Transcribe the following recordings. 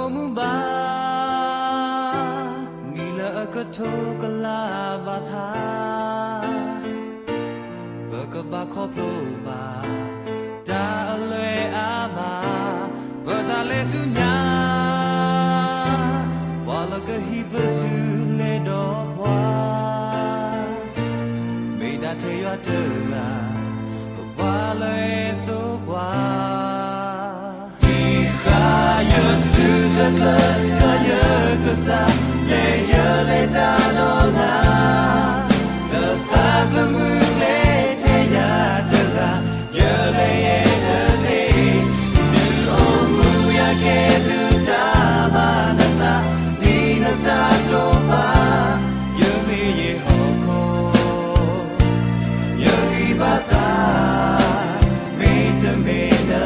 ba nila akato kala basa bagaba khoplo ba da alwe ama bata le sunya wala ka hibasu le do bwa me da te yo de la wala so bwa Yesu kaka kaya kusa le ye le dano na le taga mu le te ya jaga ye le ye te le du o mu ya ke lu ta ma na na ni na ta to ba ye me ye ho ko ye hi ba sa me te me na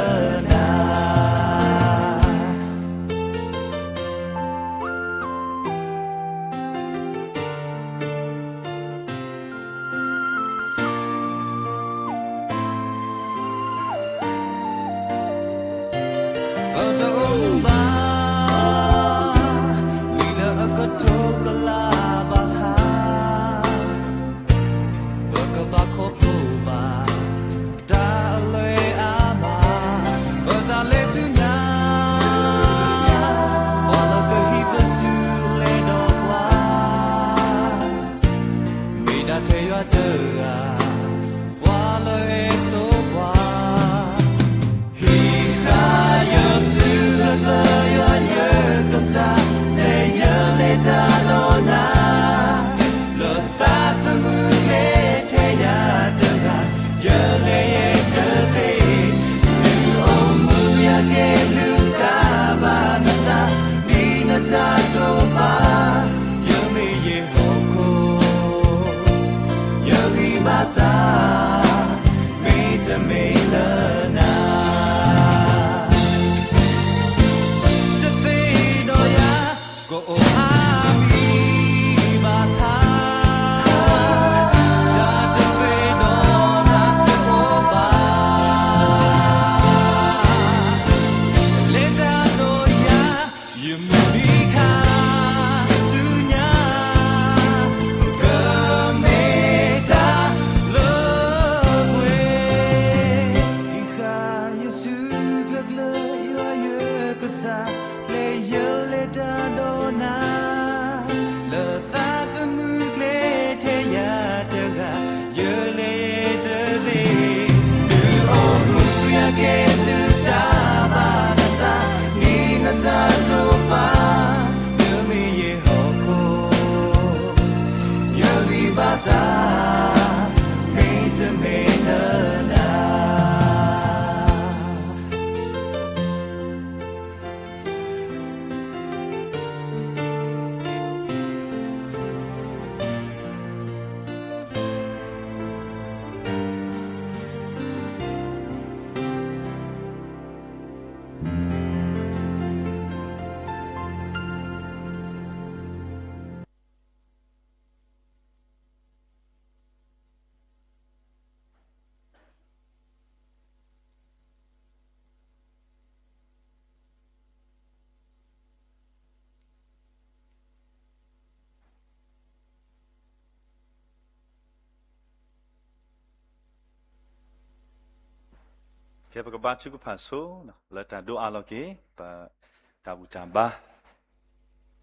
Kaya pagkabacho ko paso, lata doa lagi, pa tabu tamba,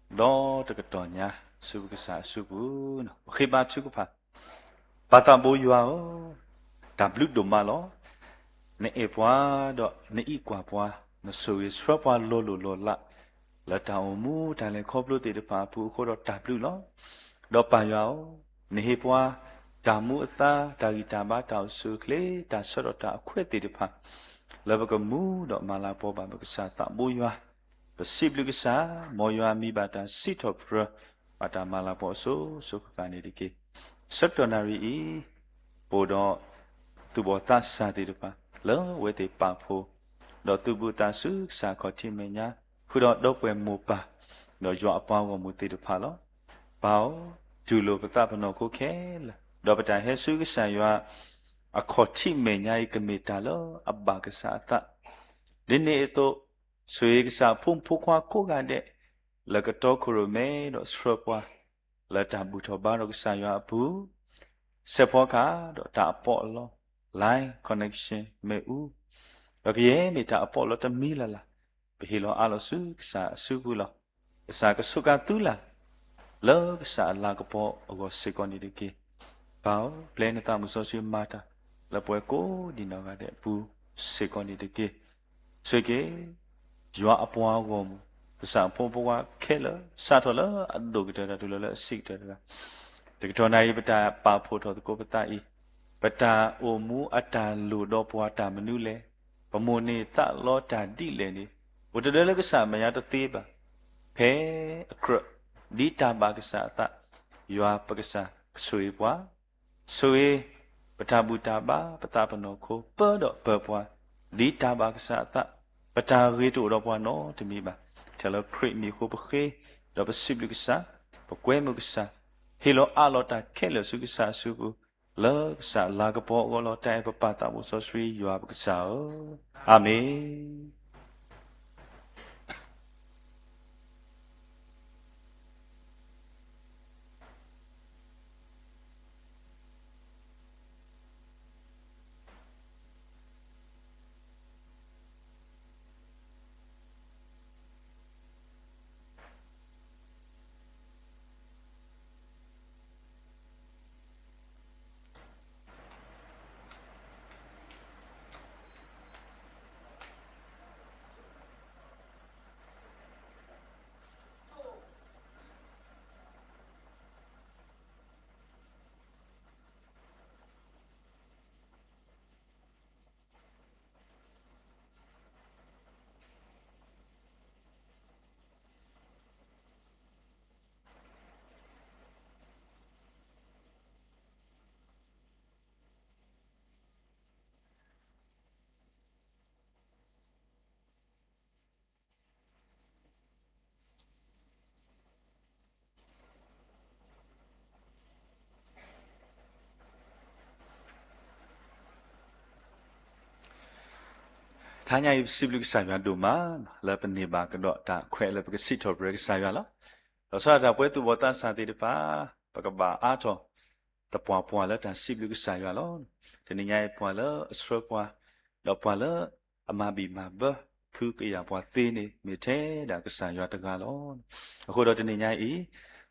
do tegatonya, subu kesa subu, kaya bacho ko pa, patabo yuao, tablu domalo, ne epwa do ne ikwa pwa, ne suwi swapwa lolo lola, lata omu tale koplo te de pa pu ko do tablu lo, do pa yuao, ne epwa tamu asa tagi tamba tau sukle ta soro ta kwete de pa laba mu do mala po ba ka sa ta boywa pasiblu ka sa moywa mi bata sitopra bata mala po so ka ni de ke satonari e bodo tu bo ta sa de pa lo we te pa pho do tu bu ta su sa ko ti me nya khu do do pwe mo pa do yo apa wo mu te de pa lo bao tu lo pa pa no ko ke la do pa ta he su ka sa yo a ko ti me nya I ka me ta lo abba ka sa ta Dini ito ဆွေကစားဖုံဖိုးခွာကိုကတဲ့လကတော့ခရိုမဲတော့စရပွားလက်တာဘူးတော့ဘာတော့ကစားရွာဘူးဆက်ဖောကတော့တာပေါ့လော line connection မဲဦးတော့ကဲမိတာပေါ့လောတမီလာလာဘီလောအလောစုကစားစုဘူးလောကစားကစုကတူလာလောကစားလာကပေါ့အောစေကွန်ဒီဒီကေဘော planeta မစောစီမာတာလပွဲကိုဒီနော်ကတဲ့ဘူးစေကွန်ဒီဒီကေဆွေကေရွာအပွားကောကစားဖုံဖိုးခွာခဲလစားထော်လအဒုကတဲ့တူလစိတ်တဲ့တကတော်နိုင်ပတာပါဖို့တော်ကိုပတာဤပတာအိုမူအတာလူတော့ပွားတာမနုလေပမုန်နေတလောတာတိလေနေဝတတဲလကစားမရတသေးပါဖဲအခရဒီတာပါကစားတရွာပကစားဆွေပွားဆွေပတာဘူတာပါပတာပနောခိုပောတော့ဘပွားဒီတာပါကစားပတာရေတူတော့ပွားနော်တမီပါတယ်လခရစ်မီခိုပခေတော့ပစိဘလကစားပကွဲမကစားဟီလိုအလောတာခဲလစုကစားစုဘူးလောကစားလာကပေါ်ကောလောတိုင်ပပတာဘူးဆိုဆွေရွာပကစားအာမင်他家有西不个啥样多嘛？来本地吧，个多大快乐不个西头不个啥样了？老说他不会多我当啥的吧？不个吧阿头，他半了，但西不个啥样了？这你家半了，说半，老半了，阿妈比妈不，คือ个样半သေး呢，没听那个啥样的个咯？后头这你家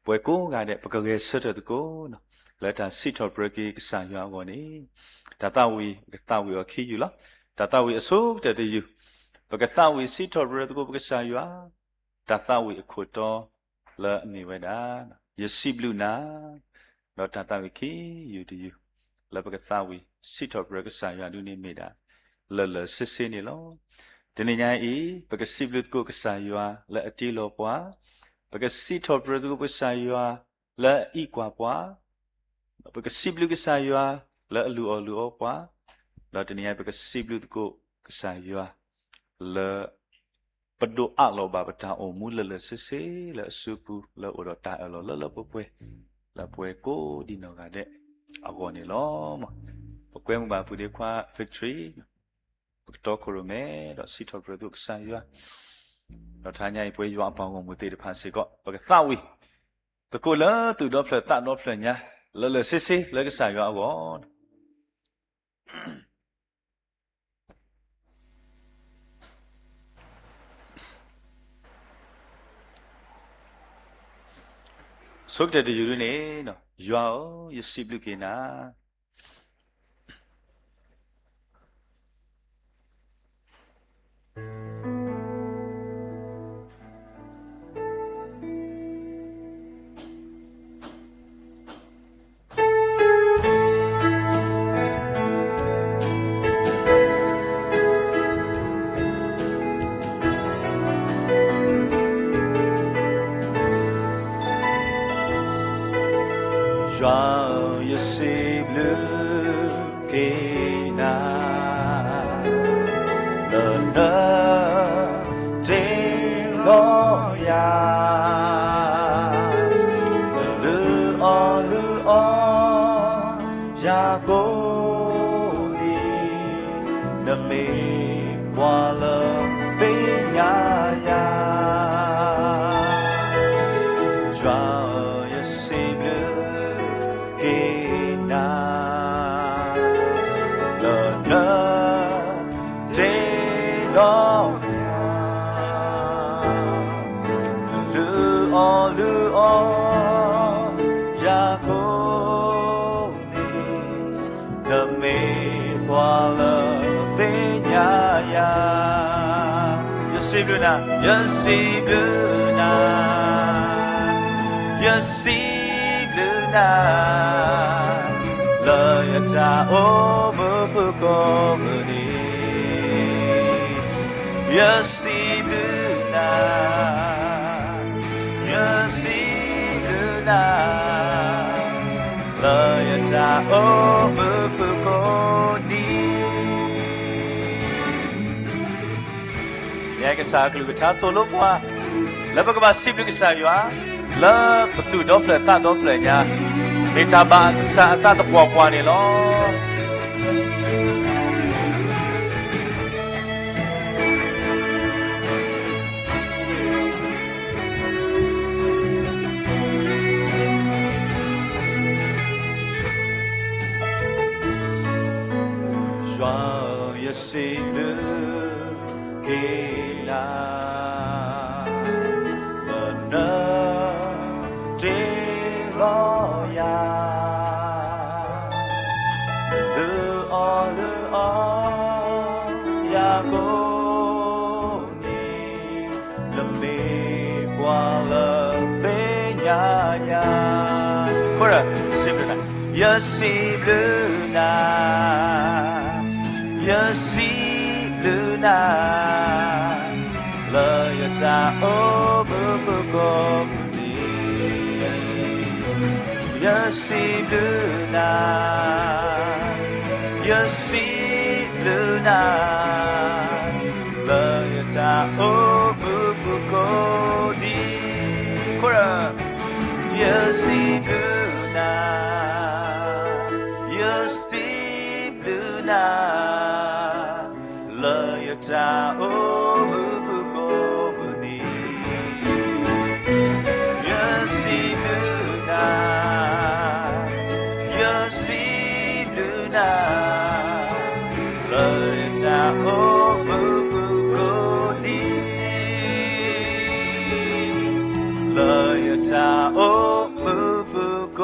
不会讲个的，不个个说的个呢？来但西头不个啥样个呢？他大卫我去有了。tata we so te yu pakata we si to bro ko pakasa yu tata we khoto la ni we da ye si blue na no tata we ki yu de yu la pakata we si to bro ka sa yu du ni me da la se ni lo de ni nya pakasi blue ko ka sa yu la ati lo pwa pakasi to bro ko ka sa yu la i kwa pwa pakasi blue ka sa yu la lu o pwaเราจะเนี่ยเป็นสิบลูกก็สายอยู่ละปดูอักเราบาปตาโอมูละเซ่ละสุปูละอุดตาเราละป่วยละป่วยก็ดีนอกาเดอากอนี่ล้อมาป่วยมึงบาปุเดควา victory ปตอโคโรเมดสิทอปรดุกสายอยู่เราทานยาป่วยอยู่อัปองมุติเดพันสิก็ปกซาวิตะโกละตุดอเพลตะดอเพลเนี่ยละเซ่ละก็สายอยู่อากอสุขแต่อยู่นี่เนาะยาวยิ่งสิบลูกกินนะJoie et c'est bleu qui n'a le t'es loya le Jacobi ne me voilà veilla 的美花了的呀呀，也是不那，也是不那，也是不那，了也在我们不过不你，也是不那，也是不那。了也在我们不过你，也个啥个路个差多路哇，了不个把西路个啥哟啊，了不都多了大多了呀，你咋把啥大的瓜瓜呢咯？双也心了给啦，那这老呀，呀过你，了没挂了飞呀呀，不是，是不是？也是不那。也是不那，了也在我不过你，也是不那，也是不那，了也在我不过你，果然也是不那，也是不那。了也在我不过你，也是不那，也是不那，了也在我不过你，了也在我不过。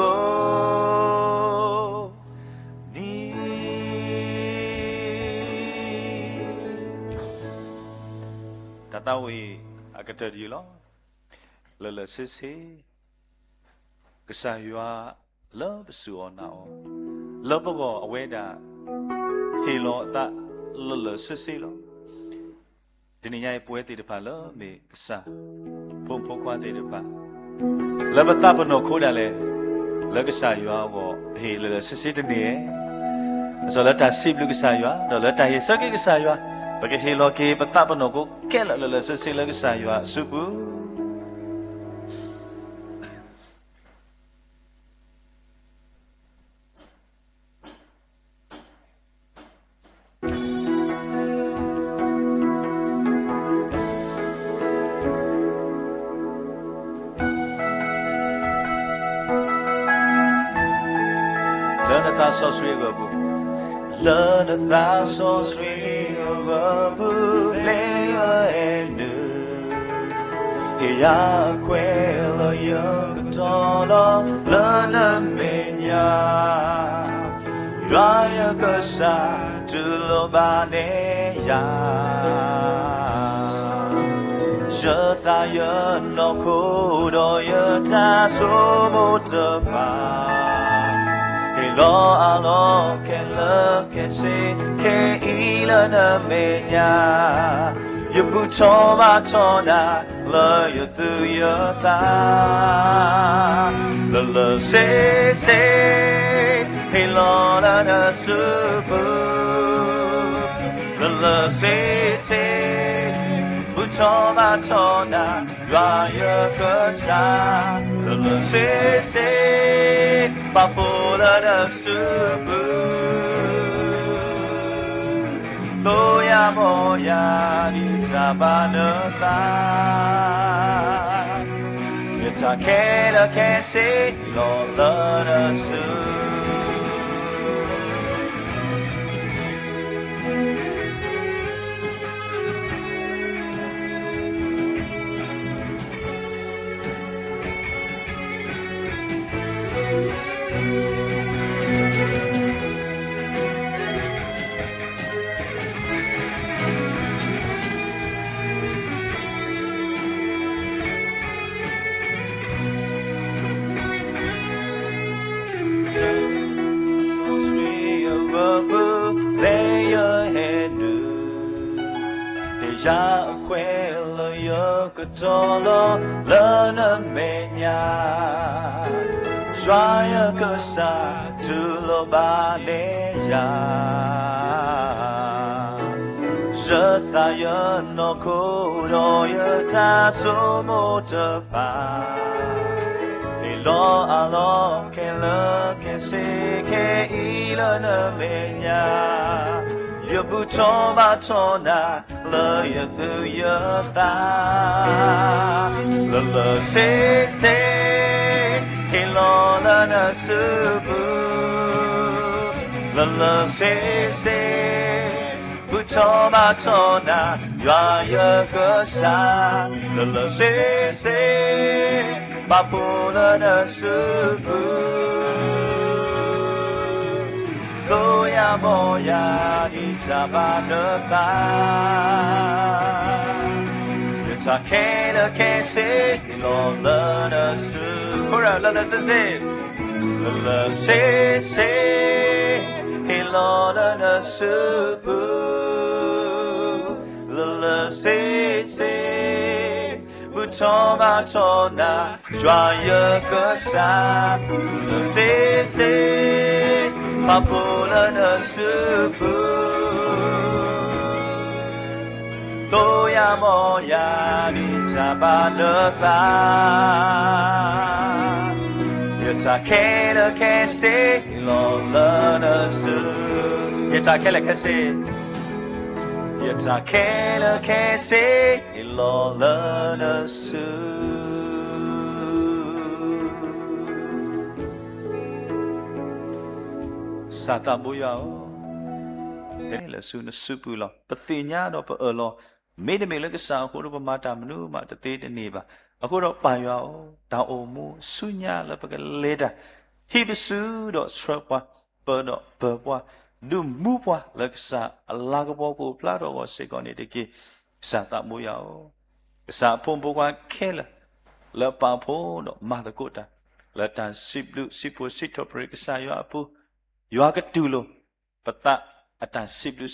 ta we akatari lo le se se kasaywa love su onao love go aweda he lo ta le se se lo dini nyai pwe te de pa lo me kasa phom phom kwa te de pa love ta pano khoda le le kasaywa go he le se se de ne so la ta sip lu kasaywa do la ta he sa ke kasaywa bagi hilo ke betap penoku kelak lele sesila ke saya subuh lana ta so sweet go lana ta so sweet ya quello io tono la menia ya cosa tu lo bane ya je ta yo no kudo yo ta so moto pa lo alo che lo che se che il na menia yu bu cho ma cho na lo yu tu yu ta lo se he lo na na su bu lo se bu cho ma cho na ra yu ko sa lo se pa po la na su bu Soya moya di tabanata Yata kela kese lo la su cha quê lo yo cái cho lo lỡ nợ mẹ nhà xoa yo cái sa tu lo ba lê ya rất ta yo nó cố rồi yo ta số một giờ ba lo a lo ke lo ke se ke I lo nợ mẹ nhà yo bu cho ba cho na lo yo tu yo ta lo lo se he lo la na su bu lo se bu cho ba cho na yo ko sa lo se ba pu la na su bu Go ya mo ya di cha ba no ta Ye cha ke le ke se lo le na su Kora le se le se he lo le na su bu le se bu cho ba cho na joyeux que ça le se ma pour le subu to ya mo ya ni cha ba le ta ye ta ke se lo le su ye ta ke se ye ta ke se lo le su Sata boyao, thế là su nó supu lo, bất kỳ nhá đó bất ở lo, mấy đứa mình lấy cái sao, cô đó mà làm nu mà tự tế đến nè bà, cô đó bài vào, đào ô mu, su nhá là bất cái lê đà, hi bê su đó sờ qua, bờ qua, nu mu qua, lấy cái sao, lá cái bao bố plá đó vào sẽ còn này để kia, sata boyao, sa phong bố qua khe là bà phố đó mà ta cố ta, là ta ship top cái sao yo apu yo cái tu lo pata atan sip lu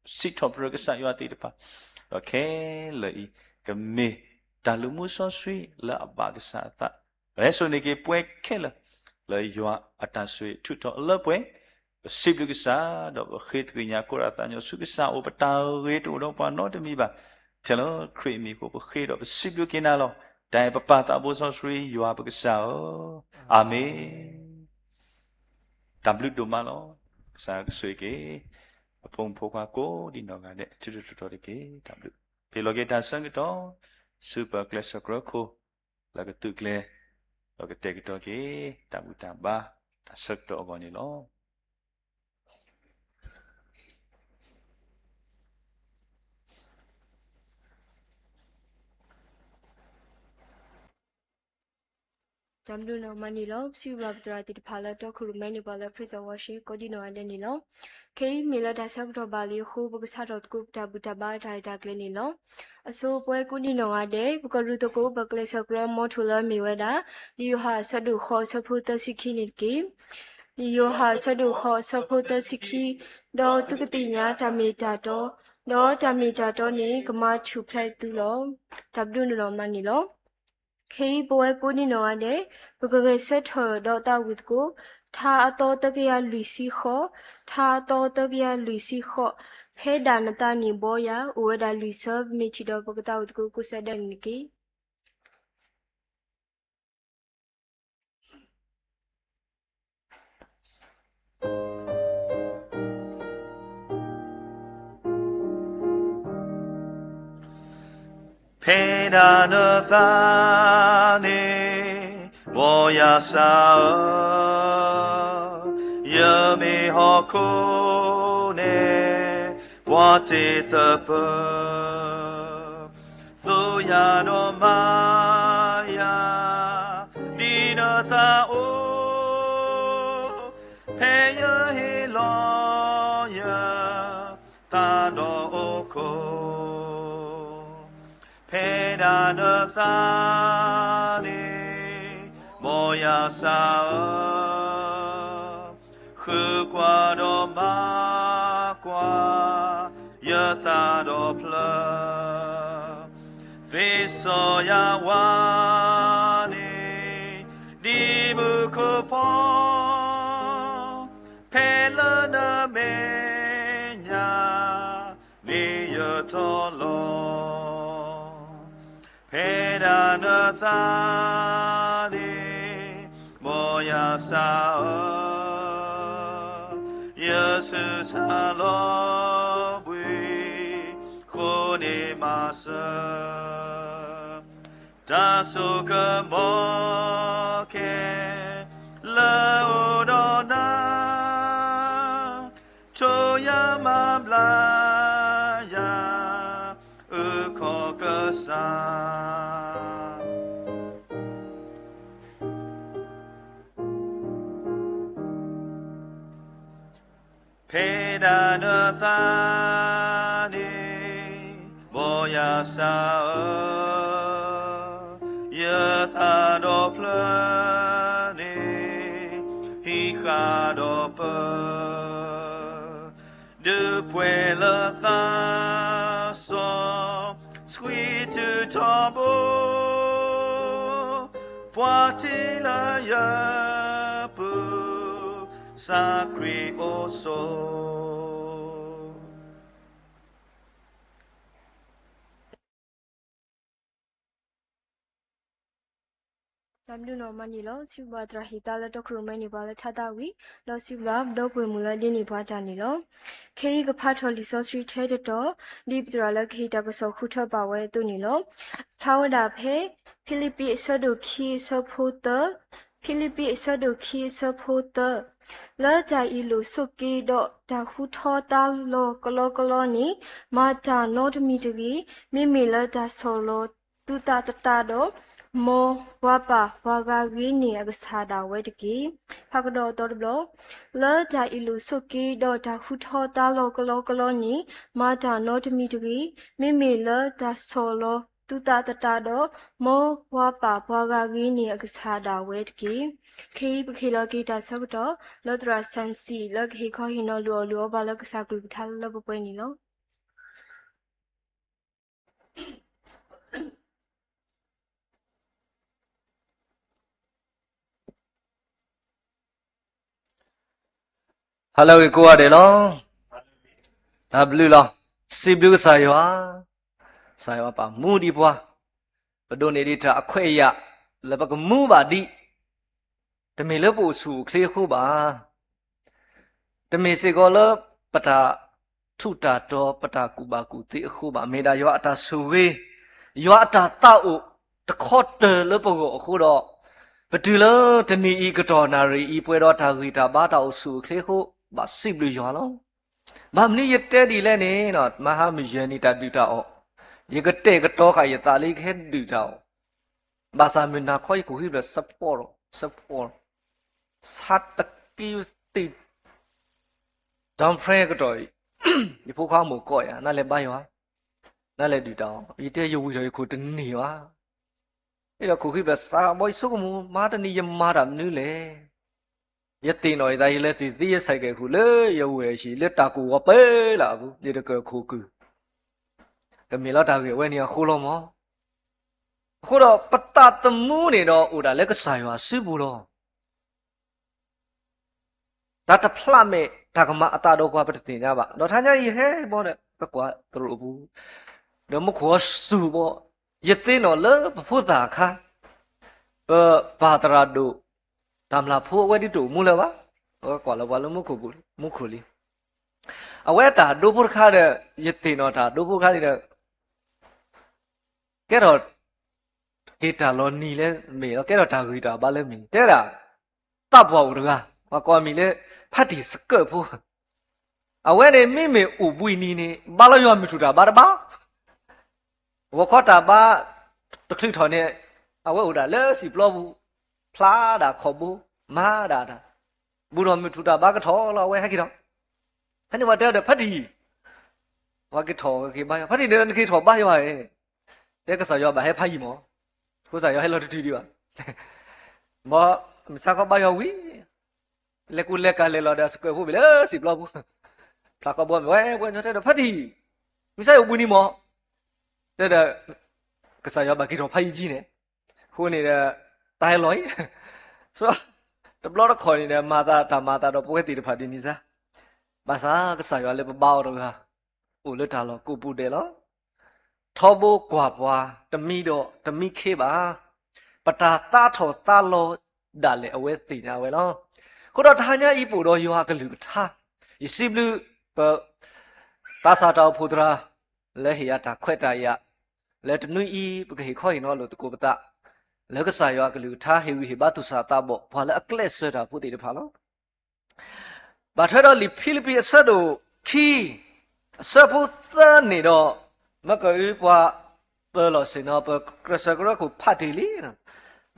sit top cái sa yo ti pa ok lợi cái me ta lu mu so sui la ba cái sa ta le so ne ke pwe ke la yo atan sui tu to la pwe sip lu cái sa do khit cái nhà ko ra ta nyo su cái sa o pata re tu do pa no de mi ba chalo create mi ko khit do sip lu ke na lo dai pa ta bo so sui yo ba cái sa amen Đam lút đồ mà lo, sao suy cái phong phú qua cố đi nó cái đấy, chút đi cái đam lút. Vì lo cái đa sang cái đó, super class croco, là cái tự class, là cái tệ cái đó cái đam lút đam ba, đa sắc đó gọi như lo. Jamdu no manilo, si wabdra di pala to kurumeni bala prisa washi kodino alenilo. Kei mila da sakdo bali hu bugsarot kup tabutaba da glenilo. So boy kudino ade, bukarutoko bakle sakra motula miweda, liuha sadu ho saputa sikiniki. Liuha sadu ho saputa siki, do tukatinya tamitato, do tamitato ni kama chuplay tulo, tabdu no manilo. Hey boy kuni no ade bukage set her daughter with go tha to takia luisi kho tha to takia luisi kho he danata ni boya ueda luisa michido bukata with go kusada niki Pena no thane, boya sao, yami hoko ne, wate thapa, thuya no maya, dina ta o, peya he loya, ta no oko. Pena no thane, moya sao, khu qua do ma qua, ya ta do pla. Visoya wani di bukupo pelana menya liyotolo pedana thani moya sao Jesus halobwi khone masa Tasuka moke laudona choya mablaya ukokasa Pedana thani boya sao Yathado plane hikado pa de puela thaso sweet to tobo poatila yapu sacri oso Jamdu no mani lo siwa trahita la dokrumai ni bala thadawi lo siwa do pwe mula dini bwata ni lo kei ga phatho li so street the to lipdra la kei ta ko so khutha ba we tu ni lo thawada phe philippi sodu khi so phota philippi sodu khi so phota la ja ilu sukki do ta hu tho ta lo kolo ni ma ta no dmi tgi mi mi la ta solo tu ta ta do mo wapa waga gini agasada wedki phagdo todblo la ja ilu soki do ta hutho ta lo kolo ni ma ta no tmi tgi mimi la ta solo tuta tata do mo wapa waga gini agasada wedki khi bkhila ki ta sabdo lodra sansi la khi kho hino lo ba la kasa group thal lo pwe ni lo Hello ကိုရတယ်နော်ဒါဘလူးလားစီဘလူးစာရွာပါမူဒီပွားဘဒိုနေဒီတာအခွဲရလဘကမူပါဒီတမေလပူဆူခလေခုပါတမေစေကောလပတာထုတာတော့ပတာကူပါကူတိအခုပါမေဒါရွာအတာဆူဝေးရွာအတာတောက်တခော့တလပကိုအခုတော့ဘဒူလတနီဤကတော်နာရီဤပွဲတော်တာဂီတာဘာတောက်ဆူခလေခုဘာစိဘလူးရွာလောဘာမနီရတဲ့ဒီလဲနေနော်မဟာမယနီတာတူတာအောရေကတဲ့ကတော့ခါရတာလေးခဲတူတာဘာသာမနာခွိုက်ကိုဟိဘစပေါ်စတ်တကီတိဒမ်ဖရဲကတော့ဒီဖိုးခါမို့ကော့ရနားလဲပါရွာနားလဲတူတာဤတဲ့ရဝီတော်ကိုတနေရွာအဲ့တော့ခုခိဘစာမွိစုကမူမာတနီယမာတာနူးလေရတင်တော်ဒါရလဲတီရဆိုင်ကခုလေရဝဲရှိလက်တာကိုပဲလာဘူးဒီတကခိုးကူတမီလာတာကဝဲနေခိုးလို့မောခုတော့ပတတမှုနေတော့ဥဒါလက်ကစားရွာစုဘူးတော့ဒါတဖလာမဲ့ဒါကမအတာတော့ကွာပတတင်ကြပါတော့ထားကြရဟဲဘောတဲ့ဘကွာသူတို့ဘူးတော့မခေါ်စုဘောရတင်တော်လေဖို့တာခါဘာတရာတို့တမလာဖို့ဝဲဒီတို့မူလဲပါကွာလောဘာလို့မခုဘူးမခုလီအဝဲတာဒိုဖို့ခါတဲ့ရတင်တော်တာဒိုဖို့ခါတဲ့ကဲတော့ဂီတာလောနီလဲမေတော့ကဲတော့ဒါဂီတာဘာလဲမင်းတဲ့တာတပ်ပေါ်ဦးတကားမကွာမီလဲဖတ်တီစကတ်ဖို့အဝဲနေမိမေဥပွီနီနေဘာလို့ရောမထူတာဘာတပါဝခေါ်တာဘာတခလိထော်နေအဝဲဦးတာလဲစီပလောဘူးဖလားတာခေါ်ဘူးမာတာဘူးတော်မထူတာဘာကထော်လောဝဲဟက်ကြီးတော့ဖနေဝတဲ့ဖတ်တီဝါကထော်ကေဘာဖတ်တီနေကေထော်ဘာရောတဲ့ကစားရောဘာဟဲဖာကြီးမောကိုစားရောဟဲလော်တူဒီပါမောမစားကောဘာရောဝီလက်ကူလက်ကလေလော်ဒါစကွယ်ဖို့ပြီလေစီဘလော့ဘူးဖလာကောဘောဝဲညတဲ့ဖတ်တီမစားဘူးနီမောတဲ့ ကစားရပါကိတော့ဖိုင်ကြီးနေဟိုနေတဲ့တိုင်လော်ဆိုတော့တဘလတော့ခေါ်နေတဲ့မာတာတော့ပွဲတီတဖာဒီနီစားဘာသာကစားရလဲပပောက်တော့ဟာဦးလွတ်တာလောကိုပူတယ်လောထောဘိုးကွာပွားတမိတော့တမိခေပါပတာတာထောတာလောဒါလေအဝဲသိညာဝဲလောခုတော့ထာညာဤပူတော့ယောကလူထားယစီဘလူတာစာတောဖူဒရာလဲဟီယာတာခွဲ့တာရလဲတနွီဤပကေခေါ်ရင်တော့လို့တကူပတာလဲကစားယောကလူထားဟေဝီဟေဘတုစာတာဘောဘာလဲအကလက်ဆွဲတာဖူတီတဖာလောဘာထတော့လီဖိလိပီအဆက်တို့ခီအဆက်ဖို့သန်းနေတော့မကွေပွားပေါ်လို့စင်တော့ပကရစကရကိုဖတ်တယ်လီ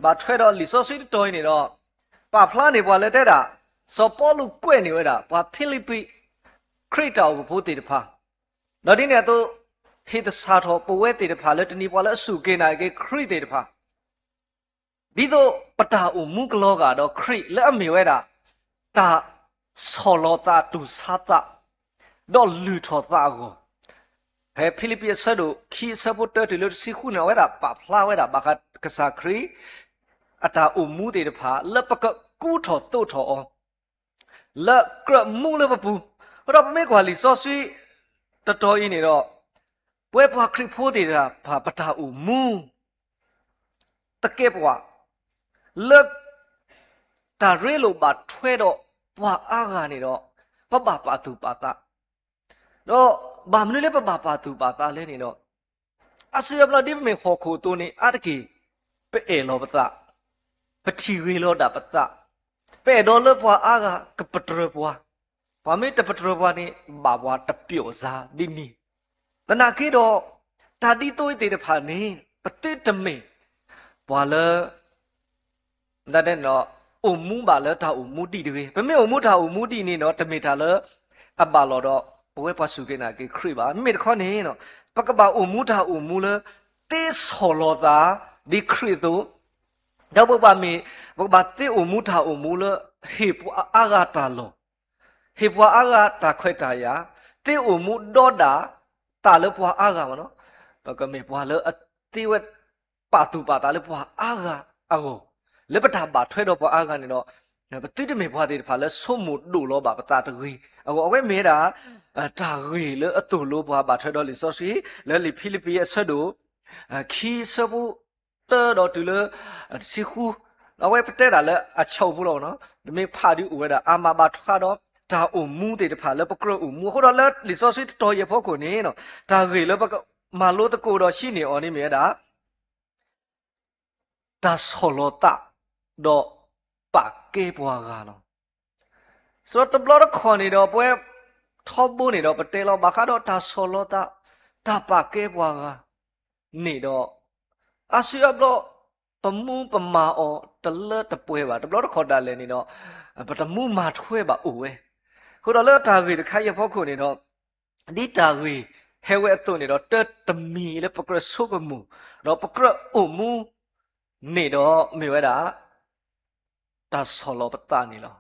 ဘာထွဲတော့လီဆိုစီတိုးနေတော့ပါဖလားနေပွားလဲတဲ့တာစောပေါ်လူကွဲ့နေဝဲတာဘာဖိလိပီခရစ်တော်ကိုဖို့တည်တဖာနော်ဒီနေတော့ဟိတစာတော်ပဝဲတည်တဖာလဲတနီပွားလဲအစုကေနိုင်ကေခရစ်တည်တဖာဒီတော့ပတာအုံမူကလောကတော့ခရစ်လဲအမေဝဲတာတာဆောလောတာတူစာတာတော့လူထောတာကိုဟဲဖိလိပ္ပိဆတ်တို့ခီဆပ်ဖို့တော်တယ်လို့စီခုနော်ဝဲတာပါဖလာဝဲတာဘာကစားခရီအတာအုံမူတဲ့တဖာလက်ပကကူထောတို့ထောအောင်လက်ကရမူလပပူဟောပမေကွာလီစောဆွီတတော်င်းနေတော့ပွဲပွားခရစ်ဖို့တဲ့တာဘာပတာအုံမူတကဲပွားလက်တာရဲလိုပါထွဲတော့ပွားအားကနေတော့ပပပါသူပါတာတော့ဘာမလို့လဲပပပါသူပါတာလဲနေတော့အစီယပလာဒီမေခေါ်ခိုတိုနေအတကေပဲလောပတာပတိဝေလောတာပတာပဲဒေါ်လပွားအားကကပတရပွားဘာမေတပတရပွားနေဘာပွားတပြော့စားဒီနီတနာခေတော့တာတီတိုးတဲ့တဖာနေပတိတမေပွာလဲဒါတဲ့တော့အုံမူပါလဲတာအုံမူတီတွေဘမေအုံမူတာအုံမူတီနေတော့တမေတာလဲအပါလောတော့ဘဝပါစုကေနာကေခရိပါမေတခေါနေနော်ပကပါအုံမူတာအုံမူလဲတေဆောလောတာဒီခရိတိုတော့ဘမေဘကပါတေအုံမူတာအုံမူလဲဟေပွာအာဂတာလောဟေပွာအာဂတာခွဲတာယာတေအုံမူဒေါ်တာတာလဲပွာအာဂမနော်ဘကမေပွာလဲအတိဝတ်ပါတူပါတာလဲပွာအာဂအကိုလက်ပတာပါထွဲတော့ပွာအားကနေတော့ပတိတမေဘွားသေးတဖာလဲဆုံးမှုတို့လောပါပတာတရီအဝဲမဲတာတာရီလဲအတူလို့ဘွားပါထွဲတော့လီဆိုစီလဲလီဖိလိပ္ပိရဲ့ဆက်တို့ခီဆဘူးတော့တူလဲစီခူအဝဲပတဲ့တာလဲအချောက်ဘူးလို့နော်ဒီမေဖာဒီဦးဝဲတာအာမပါထွားတော့ဒါအုံမူတဲ့တဖာလဲပကရအုံမူဟိုတော့လဲလီဆိုစီတော်ရဖို့ကိုနေနော်ဒါရီလဲပကမာလို့တကိုတော့ရှိနေအောင်နေမဲတာဒါဆောလောတာတော့ပါကေပွားကနော်ဆိုတော့တဘလတော့ခေါ်နေတော့ပွဲထောဖို့နေတော့ပတဲလောဘာခါတော့ဒါဆောလောတာဒါပါကေပွားကနေတော့အဆီယဘလပမူပမာအောတလတပွဲပါတဘလတော့ခေါ်တာလဲနေတော့ပတမူမာထွဲပါအိုဝဲခုတော့လဲတာကြီးတခါရဖို့ခုနေတော့ဒီတာကြီးဟဲဝဲအသွနေတော့တတမီလဲပကရဆုကမူတော့ပကရအိုမူနေတော့မြေဝဲတာဒါဆောလောပတာနေလော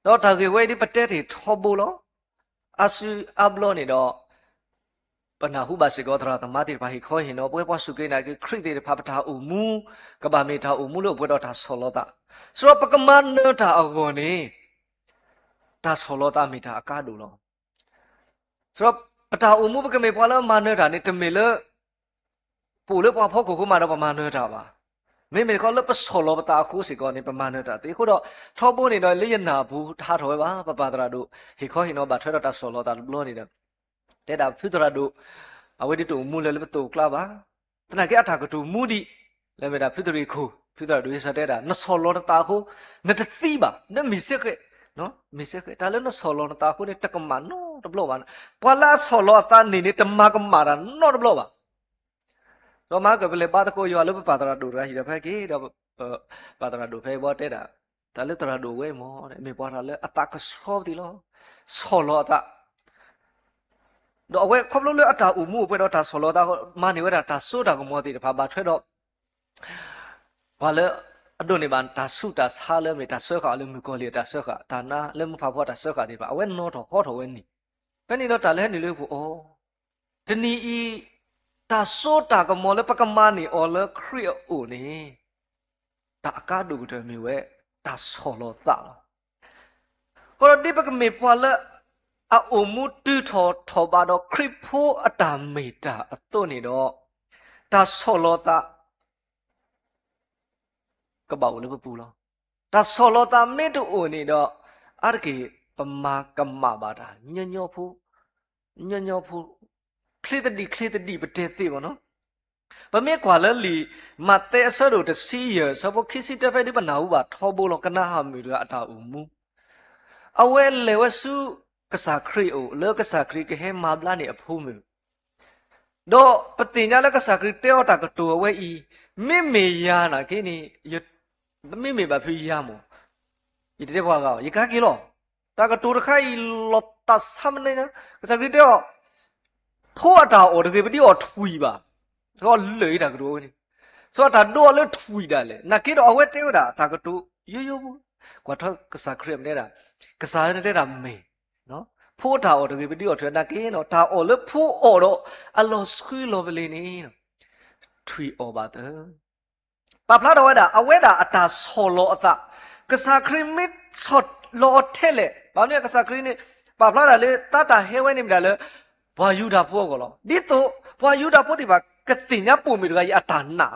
တော့ဒါကေဝဲဒီပတက်တွေထောဘူးလောအဆူအဘလောနေတော့ပနာဟုပါစေကောသရသမတိဘာဟိခေါ်ရင်တော့ပွဲပွားစုကိနာကေခရစ်တေဖပတာအုံမူကဘာမေတာအုံမူလို့ပွဲတော့ဒါဆောလောတာဆိုတော့ပကမန်တာအကောနေဒါဆောလောတာမိတာအကားလို့လောဆိုတော့ပတာအုံမူပကမေပွားလာမနေတာနေတမေလပူလို့ပွားဖို့ကိုမှတော့ပမာနေတာပါမေမေကောလပဆောလောပတာခုစီကောနေပမာနေတာတေခုတော့ထောဖို့နေတော့လေရနာဘူးထားတော်ပါပပဒရာတို့ဟေခေါဟိနောဘာထွဲတော့တာဆောလောတာဘလို့နေတယ်တဲ့တာဖြူဒရာတို့အဝိတတူမူလေလပတူကလာပါတနကေအထာကတူမူဒီလေမေတာဖြူဒရီခုဖြူဒရာတို့စတဲ့တာနဆောလောတာခုနတသိပါနမီစကေနော်မီစကေတာလည်းနဆောလောတာခုနေတကမနောတဘလို့ပါပွာလာဆောလောတာနေနေတမကမာရနောတဘလို့ပါတော့မကဘလေပါတကိုရွာလို့ပါတရာဒူရဟိရဖဲကေတော့ပါတရာဒူဖဲဘောတဲ့တာဒါလည်းတရာဒူဝဲမောတဲ့မေပွားတာလည်းအတကဆောဒီလောဆောလောတာတော့အဝဲခေါပလို့လည်းအတာဥမှုပဲတော့ဒါဆောလောတာမနေဝဲတာဆိုတာကမောတိတဖာပါထွဲတော့ဘာလဲအဒိုနေban da su da sa le me da so kha le mu ko le da so kha da na le mu pha pho da so kha di ba awe no tho ho tho we ni pe ni do da le ni le bu o tni i တ ta so ta ka mo le pa ka ma ni o le khri o ni ta ka du de mi we ta so lo ta lo ho di pa ka me pwa le a o mu tu tho ba do khri pho a ta me ta a to ni do ta so lo ta ka ba le pu lo ta so lo ta me tu o ni do a ke pa ma ka ma ba da nyo phuคลีตดีประเทศสิวะเนาะปะเมกว่าละลีมาเตะซะโดตะซีเยซะบ่คิสิตะไปดิปะนาอูบาทอโบลกะนะหามีระอะตาอูมูအဝဲလေဝစုကစားခရီအိုလောကစားခရီကဟဲမာဘလာနေအဖိုးမျိုးတော့ပတင်ညာလကစားခရီတဲော်တာကတူအဝဲဤမိမေယာနာကိနေမိမေဘာဖိယာမောဤတဲ့ဘွားကရကကီလောတာကတူတခိုင်လော်တာဆမ်နေကစားခရီတဲော်ထိုးတာအော်တကယ်ပတိအော်ထွီပါတော့လေတာကတို့နေဆိုတော့တော့လေထွီတာလေနကိတော့အဝဲတဲော်တာတာကတူရိုးဘူးကွာတော့ကစားခရီနေတာကစားနေတာမေနော်ဖိုးတာအော်တကယ်ပတိအော်ထွေနာကင်းတော့ဒါအော်လေဖိုးအော်တော့အလောစခွေလောပလီနေနော်ထွီအော်ပါတယ်ပပလာတော့ဒါအဝဲတာအတာဆော်လောအတာကစားခရီမစ်ဆော့လောထဲလေဘာလို့ကစားခရီနေပပလာတာလေတတာဟဲဝဲနေမြတယ်လေဘာယူတာဖို့ကောလောဒီတော့ဘာယူတာဖို့ဒီပါကတင်ညာပုံမီတကကြီးအတာနာ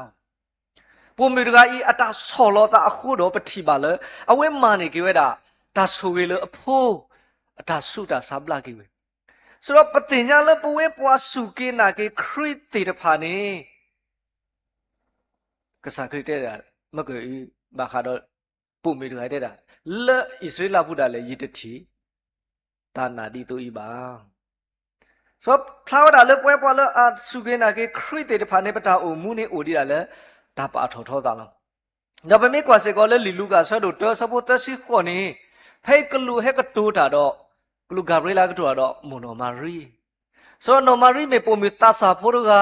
ပုံမီတကကြီးအတာဆော်လောတာအခုတော့ပတိပါလေအဝဲမာနေကြွဲတာဒါဆိုရလေအဖိုးအတာဆုတာဆပ်လာကြွဲဆိုတော့ပတင်ညာလေပွဲပွားစုကေနာကေခရစ်တေတဖာနေကစားခရစ်တဲ့မကွေဘာခါတော့ပုံမီတကတဲ့တာလေဣသရေလဘုဒ္ဓလေယီတတိဒါနာဒီတူဤပါဆိုဖလာဝတာလေပွဲပွားလေအစုကေနာကေခရစ်တေတဖာနေပတာအိုမူနေအိုဒီတာလေဒါပါထောထောတာလားဒါပေမဲ့ကွာစေကောလေလီလူကဆတ်တို့တော့စပိုတစီခေါနေဖဲကလူဟဲကတူတာတော့ကလူဂါဘရီလာကတူတာတော့မိုနိုမာရီဆိုနိုမာရီမေပုံမီတာစာဖိုရက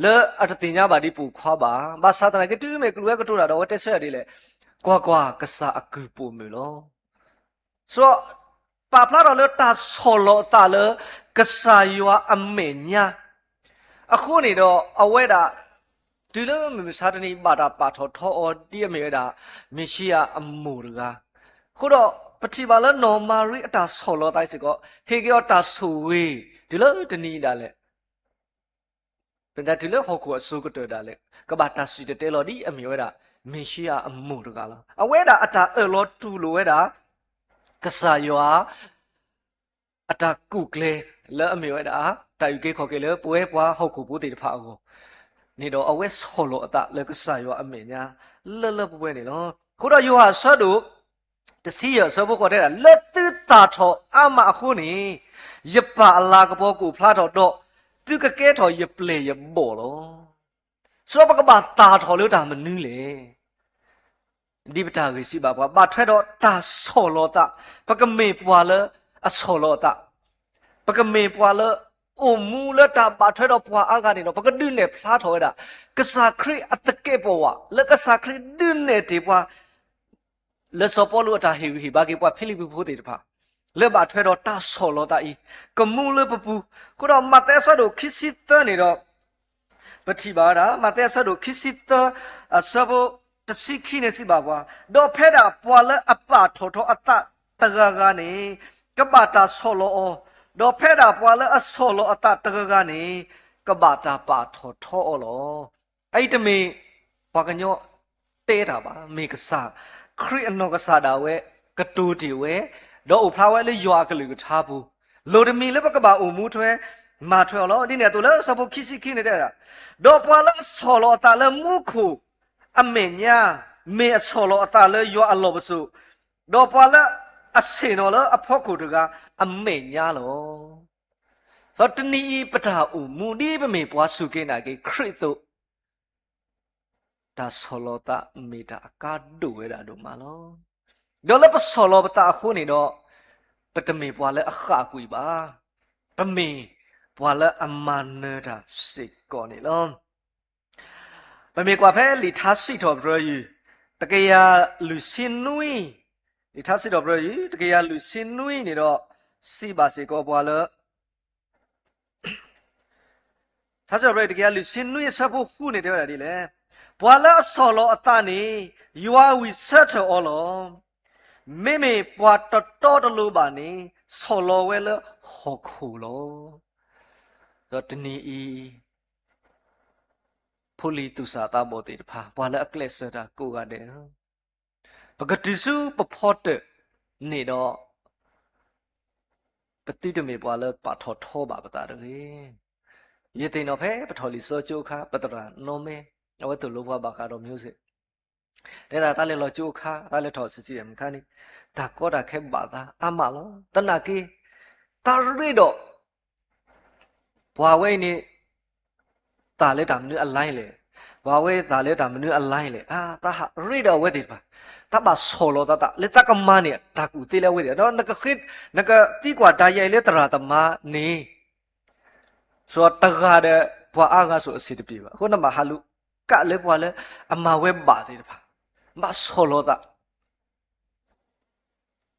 လေအတတင်ညာပါဒီပူခွာပါဘာသာတနာကတူမေကလူဟဲကတူတာတော့ဝတက်ဆက်ရည်လေကွာကစားအကူပုံမီလောဆိုပါဖလာတော့လေတာဆောလောတာလေကစားရွာအမေညာအခုနေတော့အဝဲတာဒီလိုမျိုးစားတနေပါတာပါထောအော်ဒီအမေတာမရှိယအမှုတကားခုတော့ပတိပါလနော်မာရီအတာဆော်လောတိုင်းစကောဟေကောတာဆူဝေးဒီလိုတနေတာလေပဒတိလဟောကိုအစုကတော်တာလေကဘာတာစီတဲလော်ဒီအမေဝဲတာမရှိယအမှုတကားလားအဝဲတာအတာအလောတူလိုဝဲတာကစားရွာအတာကုကလေလဲအမေဝဲတာတာယူကေခေါ်ကေလေပွဲပွားဟောကိုပိုးတေတဖာကိုနေတော့အဝဲဆော်လို့အတလည်းကစားရောအမေညာလဲပွဲနေလို့ခုတော့ယောဟာဆော့တို့တစီရဆောဘကိုတဲ့လက်တူတာထောအမအခုနေရပါအလာကဘောကိုဖလာတော့သူကကဲထောရပလေရဘောလို့ဆောဘကဘာတာထောလို့တာမနူးလေဒီပတာကြီးစီပါဘာထွက်တော့တာဆော်လို့တာပကမေပွာလအဆော်လို့တာပကမေပွာလအိုမူလတာပါထွဲတော့ပွာအားကနေတော့ဘကဒင်းနဲ့ဖလားထော်ရတာကစားခရစ်အတကဲပေါ်ဝလကစားခရစ်ဒင်းနဲ့တေပွာလစပေါ်လို့တာဟီဘာကေပွာဖိလိပဖို့တေတဖာလေပါထွဲတော့တာဆော်လို့တာဤကမူလပပူကိုတော့မတဲဆတ်တို့ခစ်စစ်တနေတော့ပတိပါရာမတဲဆတ်တို့ခစ်စစ်တအစဘတစီခိနေစီပါပွာတော့ဖဲတာပွာလအပထောထောအတတဂကနေကပတာဆော်လို့တော့ဖဲတာပွာလဲအဆော်လို့အတတကကနေကဘာတာပါထောလောအဲ့တမေဘာကညောတဲတာပါမေကစားခရစ်အနောကစားတာဝဲကတူတီဝဲတော့အဖလာဝဲလေးရွာကလေးကထားဘူးလိုတမီလည်းပကဘာအုံမူထွဲမာထွဲလောဒီနဲ့တူလဲစပုခိစီခိနေတဲ့တာတော့ပွာလဲဆော်လို့အတလဲမူခုအမေညာမေအဆော်လို့အတလဲရွာအလောပစုတော့ပွာလဲအစင်တော်လအဖို့ကိုတကအမေညာလောသောတနီပတာဥမူဒီပမေပွားစုကေနာကေခရစ်တုဒါဆောလောတာမေတာအကာဒိုဝဲတာတို့မလောဒေါ်လပဆောလောပတာအခုနေတော့ပတမေပွားလဲအခါကွေပါပမေပွားလဲအမနတာစိတ်ကောနေလောပမေကွာဖဲလီထားစိတော်ဘရယူတကယ်လူစင်နွီဒီထားစစ်တော်ဘရကြီးတကယ်လူစင်နွေးနေတော့စီပါစေကောပွားလထ他说这个律师女啥不糊呢？对不对嘞？不了少了大呢，又为啥子all了？妹妹不到的路吧呢，少了为了好苦咯。这你普利杜萨达波的怕，不了克莱斯的过个的，不过只是不跑的，你的不对的没不了把头拖把不打的个。ये तीनों पे पठौली सोचो खा पतरा नो में अब तो लोग बाका रो म्यूजिक तेरा ताले लो चो खा ताले ठो सिसी हम खानी ताको रखे बाता आमालो तना की तारी दो वावे ने ताले दामनु अलाई ले वावे ताले दामनु अलाई ले ता री दो वे दी पा ता बा सोलो ता ले ता कमा ने ता कु ती ले वे दी नो नका खित नका ती क्वा दा ये ले तरा तमा नेဆိုတော့တကားတဲ့ဘွာအားကဆိုအစီတပြေပါခုနမှာဟာလူကလည်းဘွာလည်းအမဝဲပါသေးတယ်ပါမဆောလို့တာ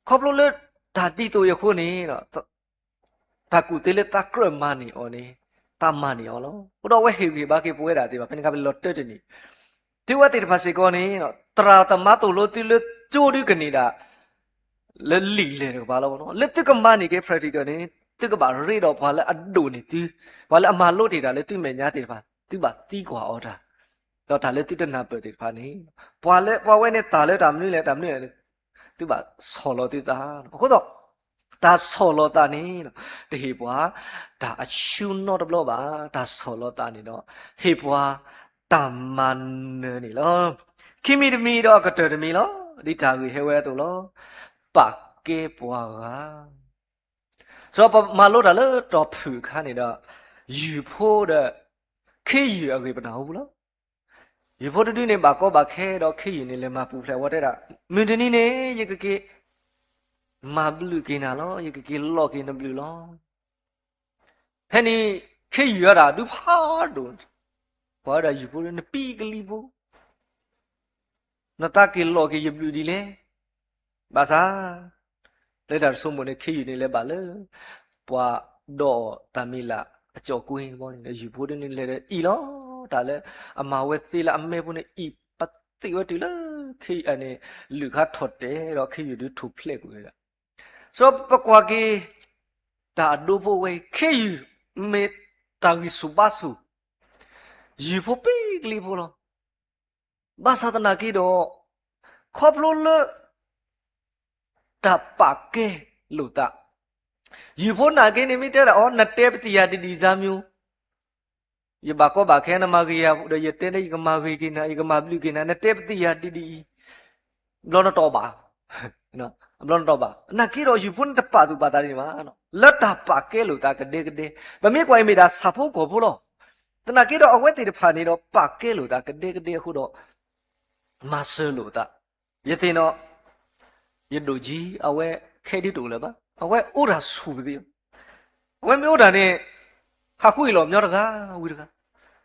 ခေါပလို့လေဓာတိတို့ရခုနေတော့ဓာကူတေးလေတကရမနီအော်နေတာမနီအော်လို့ဘုတော့ဝဲဟေကြီးဘာကေပွဲတာတေးပါဖင်ကဘလော့တက်တယ်နီဒီဝတ်တေးပါစေကောနေတော့တရာတမတို့လို့တီလေကျိုးဒီကနေဒါလေလီလေတော့ဘာလို့နော်လက်တကမနီကေ practical နေ这个把热到把了啊多呢，对，把了阿妈落地了，对面家的吧，对吧？地瓜熬的，到他了对的那不的吧呢，把了把外呢打了他们来，对吧？烧了的他，或者他烧了他呢，这黑把他修闹的不吧？他烧了他呢咯，黑把他man呢咯，kimi的米咯，个得的米咯，你查个黑外头咯，白给把啊。所以把马路的了到铺看你的雨坡的开雨啊，给不拿乌了。雨坡的对呢，把高把开到开雨呢，来马不来我这啦。明天呢，一个给马不路给哪咯，一个给老给那不路咯。还你开雨啊啦，都怕多，怕的雨坡的那逼个里坡，那大给老给也不路的嘞，巴啥？来点什么呢？开雨呢来把了，把到大米啦，照顾人帮你，雨不的呢来的，一咯，打了，阿妈为死了，阿妹不呢一把对我对了，开安呢，旅客脱的，然后开雨就脱皮过来，所以不过个打都不为开雨没打个数把数，雨不被离不了，把啥的那个都，靠不了。ta pakai luta. Yupon nage ni miter on na tep tiya di zamyu. Ye bako bakhe na magiya udah ye tene ye magi kina ye mablu kina na tep tiya di blono toba. No blono toba. Na kiro yupon tepat tu patari ma no. Leta pakai luta gede. Bami kwa imi da sapu kopulo. Na kiro awet ti pani do pakai luta gede hudo. Masuk luta. Ye tino ये doji away खेदी दोले बा अवे ओरा सुबदी अवे मे ओरा ने हाकुई लो म्योरगा उरगा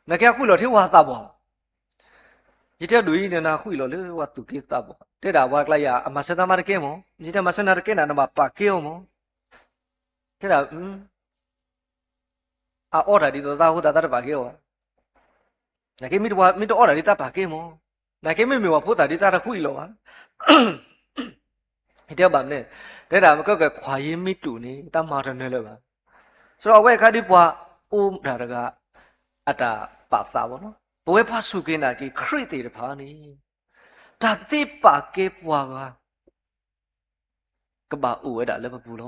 ना क्या कुई लो थे वा ताबो जिते दुई ने ना कुई लो ले वा तुकी ताबो ते दा वा क्लाया अमासदा मार के मो जिते मासना के ना बा पाके मो ते दा आ ओरा दी तो दा हो दा दा पाके वा ना के मी तो ओरा दी ता पाके मो ना के me वा फो दा दी ता कुई लो वाเดี๋ยวแบบนี้แต่ดามันก็เกิดควายมิตุนี่ตั้งมาทันเลยแบบสำหรับเว้ยข้าที่ปัวดาร์กะอัตตาปาสาวเนาะปัวพัสุกินากีคริติพานี่ดัดที่ปากเก็บปัวก็บ่าอูเวดาเลยแบบบุโร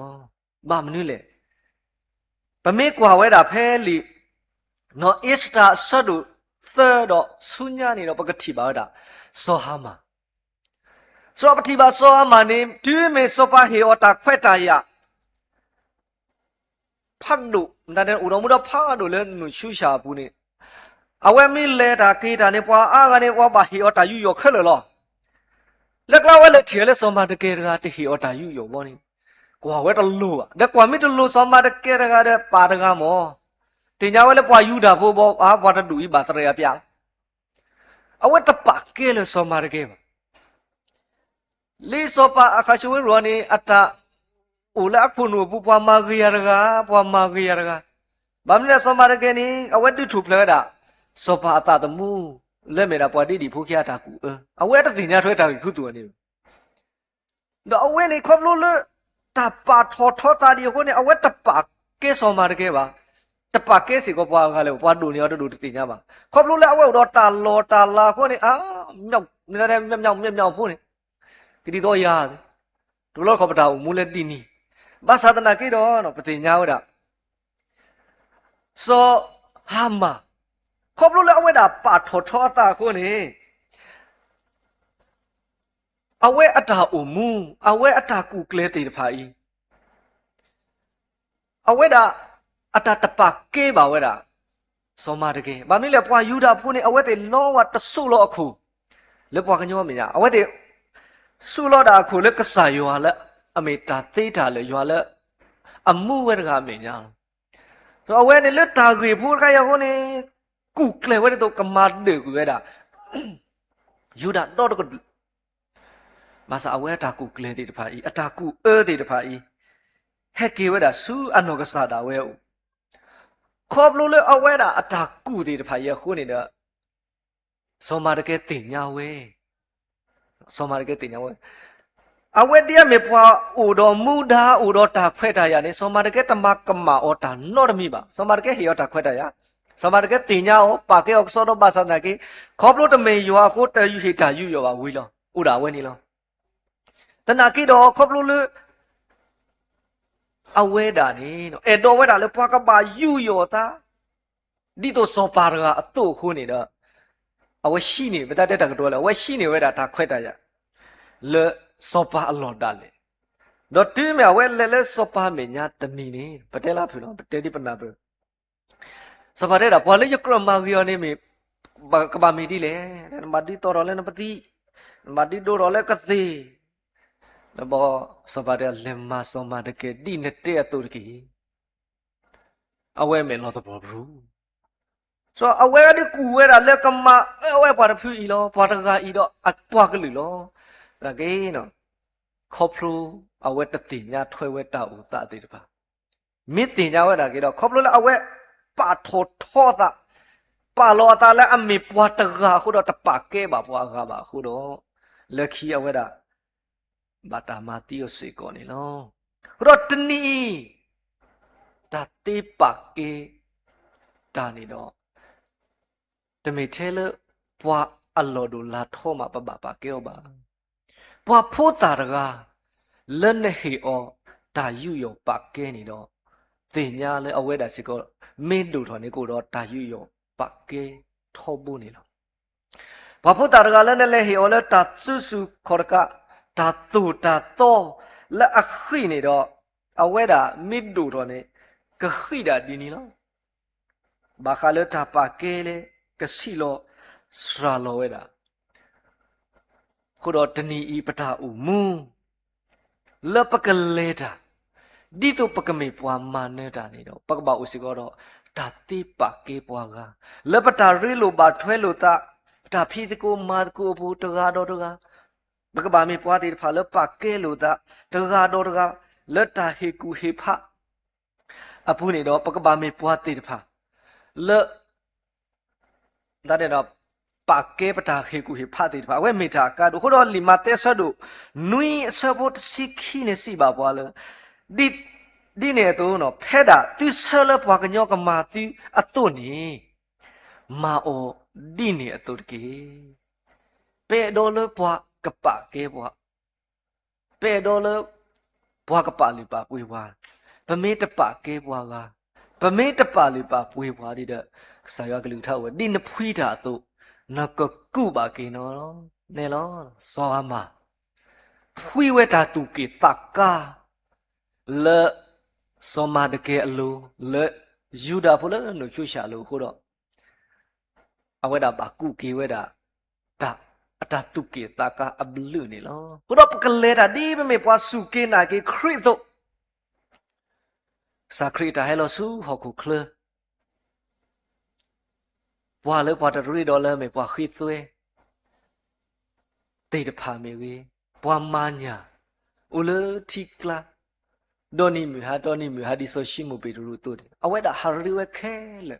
บ่ามันนี่เลยปะเมกว่าเวดาเพลีเนาะอิสตาสะดุเธอดอสุญญานี่เนาะปกติบ่าวดาโซฮามาสอบปฏิบัติสอบมาเนี่ยดูไม่สอบเหตุตาเควตายะพัดดุนั่นเองอุดมมุดพัดดุเลยหนูชูชาบุเนี่ยเอาไว้ไม่เล่ตากีตาเนี่ยพออากันเนี่ยว่าบาเหตุตาอยู่อยู่ขึ้นเลยหรอเล็กเราไว้เลยเถียงเลยสอบมาตะเกียร์กันที่เหตุตาอยู่อยู่บ่นี่กว่าไว้ตะลุอ่ะเด็กกว่าไม่ตะลุสอบมาตะเกียร์กันเนี่ยปาดกันหมอทีนี้ไว้เลยพออยู่ดาบบ่ว่าตะดุอีบาตระยะเปียเอาไว้ตะปากเกเลยสอบมาตะเกียร์ลิสปะอาคาชวิรวนีอัตตาอุลาคุนุปุปมากิยารกา ဘာမလဲစောမာရကနီအဝဲတူထူဖလဲတာစောပါအတာတမှုလက်မေတာပွားတိဒီဖိုးခရတာကူအဝဲတသိညာထွဲတာခုတူနေတော့အဝဲနေခေါပလို့လတပါထောတာဒီခုနေအဝဲတပါကဲစောမာရကဲပါတပါကဲစီကိုပွားကလည်းပွားတူနေရတူသိညာပါခေါပလို့လဲအဝဲတော့တာလောတာလာခုနေမြောက်နေတဲ့မြောက်ဖို့နေကတိတော့ရတယ်ဒုလောခေါပတာမူလက်တီနီဘာသာတနာကိတော့နော်ပတိညာဝဒစောဟာမခေါပလို့လဲအဝဲတာပါထောတာခုနေအဝဲအတာအမူအဝဲအတာကူကလဲတေတဖာဤအဝဲတာအတာတပါကဲပါဝဲတာစောမာတကယ်ဘာမင်းလဲပွားယူတာဖုန်နေအဝဲတေလောဝတဆုလောအခုလဲပွားကညောမညာအဝဲတေဆုလောတာအခုလဲကဆာယောလဲအမေတာသေးတာလဲယောလဲအမှုဝဲတကအမေညာတော့အဝဲနေလဲတာကြီးဖုန်ကရဟိုနေကူကလဲဝဲတော့ကမတ်ဒေကူဝဲတာယူတာတော့တကမဆာအဝဲတာကူကလဲတေတဖာဤအတာကူတေတဖာဤဟက်ကေဝဲတာဆူအနောကဆာတာဝဲခေါပလို့လေအဝဲတာအတာကူတေတဖာရခုနေတော့စောမာတကဲတင်ညာဝဲစောမာတကဲတင်ညာဝဲအဝဲတရမေဖွာအိုတော်မူဒါအိုတော်တာခွဲတာရနေစောမာတကဲတမကမအောတာနော့ရမိပါစောမာတကဲဟေယောတာခွဲတာရစောမာတကဲတင်ညာဩပါကေအောစောတော့ပါစနာကေခေါပလို့တမေယောခုတယူဟေတာယူယောပါဝီလောဥဒါဝဲနေလောတနာကိတော့ခေါပလို့လေအဝဲတာနေနော်အဲ့တော့ဝဲတာလေဖွာကပါယူယောတာဒီတော့စောပါရကအတုခိုးနေတော့အဝဲရှိနေမတတ်တဲ့တကတော့လေအဝဲရှိနေဝဲတာဒါခွဲတာရလေစောပါအလော်တာလေတော့တင်းမြဝဲလဲစောပါမညာတနီနေပတဲလာဖီလောပတဲဒီပနာပစောပါတဲ့တာပွာလေရကရမာဂီယောနေမီကဘာမီဒီလေမဒီတော်လဲနပတိမဒီဒိုရလဲကတိဘောစောပါတဲ့လက်မစောမာတကယ်ဒီနေတဲ့တူတကီအဝဲမဲလို့တော့ဘူးဆိုအဝဲဒီကူဝဲတာလက်ကမအဝဲပါရဖြူဤလောပါတကာဤတော့အပွားကလူလောဒါကေနော်ခေါပလူအဝဲတတိညာထွဲဝဲတာဥတာတိတပါမိတင်ညာဝဲတာကေတော့ခေါပလူလည်းအဝဲပါထောတာပါလောတာလည်းအမေပွားတကာခုတော့တပါကဲပါပွားကပါခုတော့လက်ခီအဝဲတာဘာတာမာတီယစေကောနေလောခုတော့တနီဒါတိပါကေတာနေတော့တမေထဲလပွားအလောဒူလာထောမှာပပကေောပါပွားဖို့တာရကလက်နဲ့ဟေအောဒါယူယောပါကဲနေတော့တင်ညာလဲအဝဲတာစီကောမင်းတို့ထော်နေကိုတော့ဒါယူယောပါကဲထောဖို့နေလောပွားဖို့တာရကလက်နဲ့လဲဟေအောလဲတာဆူဆူခေါ်ကဒါတူတာတော့လက်အခိနေတော့အဝဲတာမင်းတို့ထော်နေကခိတာဒီနီလောဘာခါလဲတာပါကဲလေကစီလောစရာလောဝဲတာခုတော့တဏီဤပတာဥမူလပကလေတာဒီတော့ပကမေပွားမာနေတာနေတော့ပကပဥစီကောတော့ဒါတိပါကေပွားကလပတာရီလိုပါထွဲလိုတာဒါဖီတကိုမာကိုဘူးတကားတော့တကားပကပါမေပွားတိဖာလပကေလိုတာတကားတော့တကားလတ်တာဟေကူဟေဖအဖူးနေတော့ပကပါမေပွားတိဖာလဒါတဲ့တော့ပါကေပတာခေကူဟေဖာတိဖာဝဲမေတာကာဒိုခိုတော့လီမာတဲဆဒိုနွီဆဘတ်စီခိနေစီပါပွားလဒီနေတော့နော်ဖဲတာသူဆလပွားကညောကမာတီအတုနေမာအိုဒီနေအတုတကေပေဒေါ်လပွားကပကေပွားပေဒေါ်လပွားကပလီပါပွေပွားပမေတပကေပွားကပမေတပလီပါပွေပွားဒီတဲ့ဆာရကလူထောက်ဝဲဒီနဖွီးတာတော့နကကုပါကေနော်နေလောစောအမဖွီးဝဲတာတူကေတကာလေစောမတကေအလိုလေယူဒါဖလို့လို့ချွရှာလို့ခိုးတော့အဝဲတာပါကုကေဝဲတာတာအတာတူကေတကာအဘလူနေလောခိုးတော့ပကလေတာဒီမမေပွားစုကေနာကေခရစ်တော့စာခရစ်တာဟဲလောစုဟောခုခလပွားလေပွားတရီဒေါ်လာမေပွားခိသွဲတေတဖာမေဝေပွားမာညာဦးလတိကလာ多尼米哈的说西姆贝鲁多的，啊，为了哈里为开了，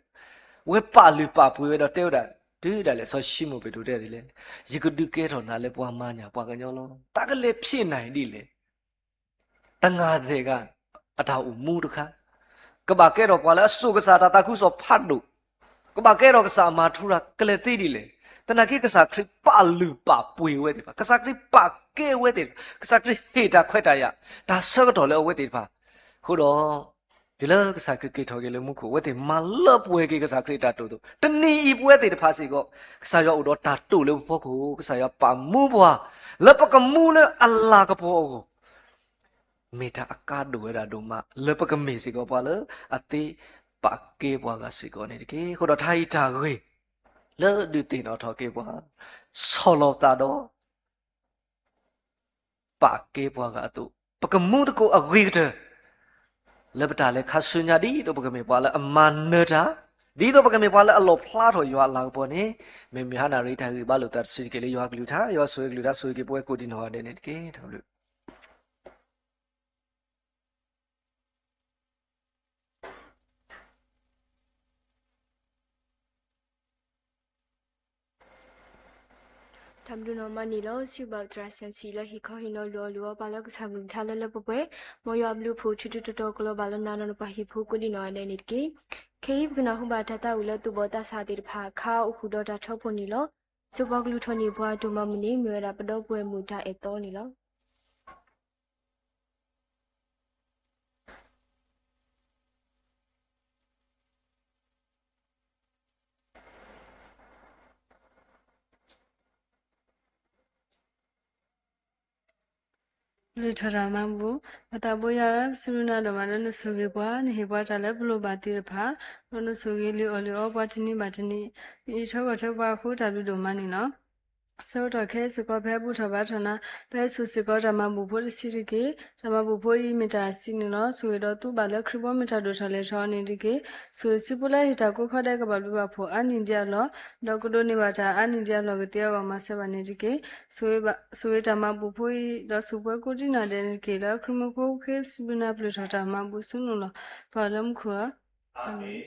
为把绿把不为了丢的，丢的嘞说西姆贝鲁的嘞，一个都给头拿来不嘛呀，不个鸟咯，大个嘞骗来的嘞，当下这个啊，他有木的看，个把给头过来，说个啥他他哭说怕路，个把给头个啥嘛出来，个嘞对的嘞。但那个啥可以把路把不为的吧？个啥可以把给为的？个啥可以黑他快他呀？他什个道理为的吧？后头，第二个啥可以给他个了木库为的马勒不会给个啥可以打多多？但你一不会的怕谁个？啥要有多打多了不可？个啥要把木不啊？了不个木了阿拉个不？没他阿卡多的多嘛？了不个没谁个不了？阿弟把给不个谁个呢？个后头他一打个。了，你电脑头给我，烧老大多，把给我个都，不过木的个啊会的，了不打嘞，看孙家的都不跟没把了，啊慢呢他，你都不跟没把了，啊老plato有啊老婆呢，没没哈那里他给把老大事给了有啊给他，有啊所以给他所以给不会固定好的呢给他了。ทำดูนอมานี่แล้วสิบาตราเซนซีและฮิคอฮินอลัวลัวบาลก็ทำลุทาเลเลปเปมอยอบลูผู้ชุดตัวกลบาลนานนปะฮิผู้กุดินอเนนิดกีเคยบกนาหุบาตาตาอุลตุบตาสาติภาคาอุหุดตาทอพนี่แล้วสุบกลูทอนีบัวตุมามนี่เมราปดอป่วยมุตาเอตอนี่แล้วလူထရာမန်ဘူးအတဘိုရစရုနာတော်မနနဆုကေပွားနေပွားကြလဲဘလိုပါတိဖာနနဆုကေလီအော်လီအောပွားတနီမတနီဒီထောဘထောပါခိုးတာလူတော်မနေနော်ဆောတော့ခဲစကောဖဲဘူးထဘာထနာဖဲဆုစကောဓမ္မဘူဖို့စီရီကေဓမ္မဘူဖို့ဤမီတာစီနီနော်ဆွေတော့သူ့ဘာလဲခရဘောမီတာတို့ထလဲချောနေဒီကေဆွေစီပလဲဟီတာကိုခတဲ့ကဘာလူပါဖို့အနင်ကြလောဒေါကဒိုနေပါတာအနင်ကြလောကတဲ့ဝါမဆက်ပါနေဒီကေဆွေဓမ္မဘူဖို့ဤတော့စုပွဲကိုတိနာတဲ့ကေလောခရမကိုခဲစဘနာပလထတာမဘူဆုနလောဘာလမ်ခွာအာမင်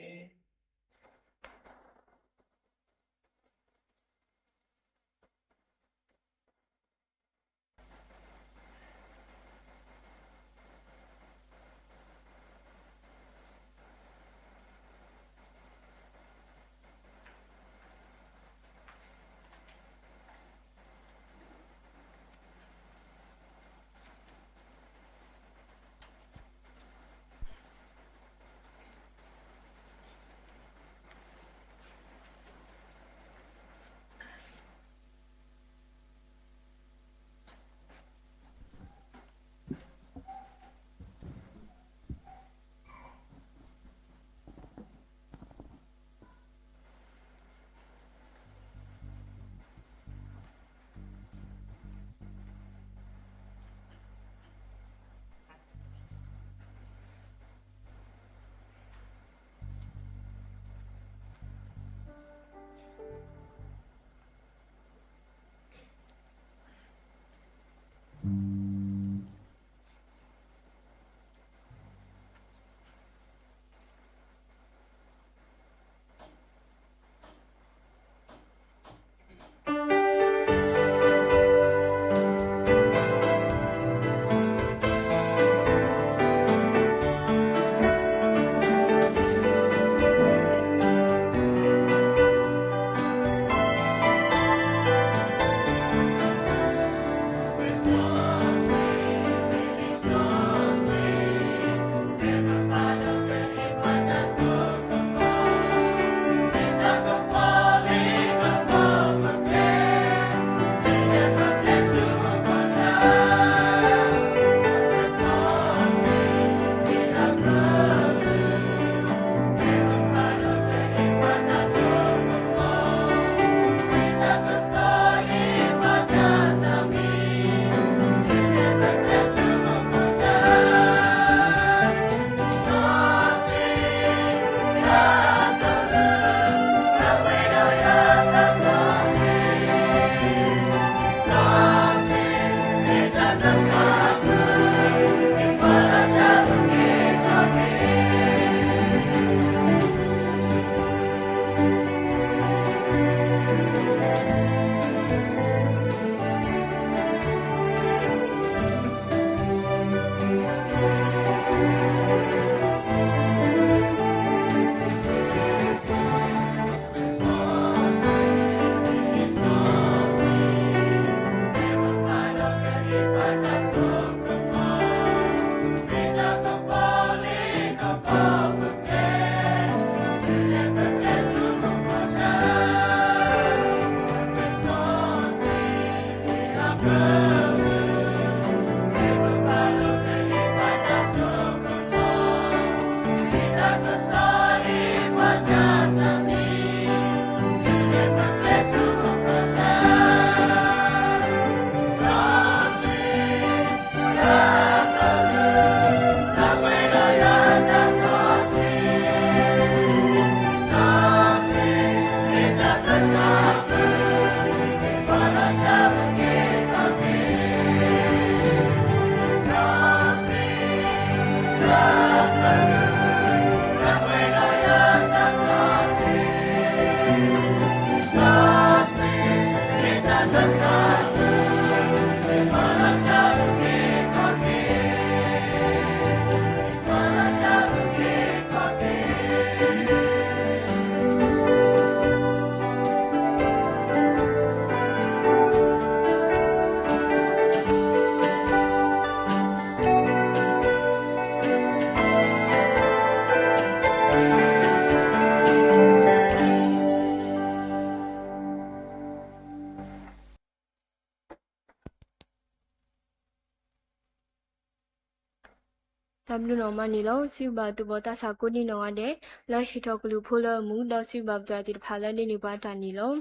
W နော်မနီလောစီဘာတူဘောတာစာကိုနီနော်တဲ့လဲဟီတော့ကလူဖိုလမူတော့စီဘာပဒရာတိဖာလဲနေပါတာနီလော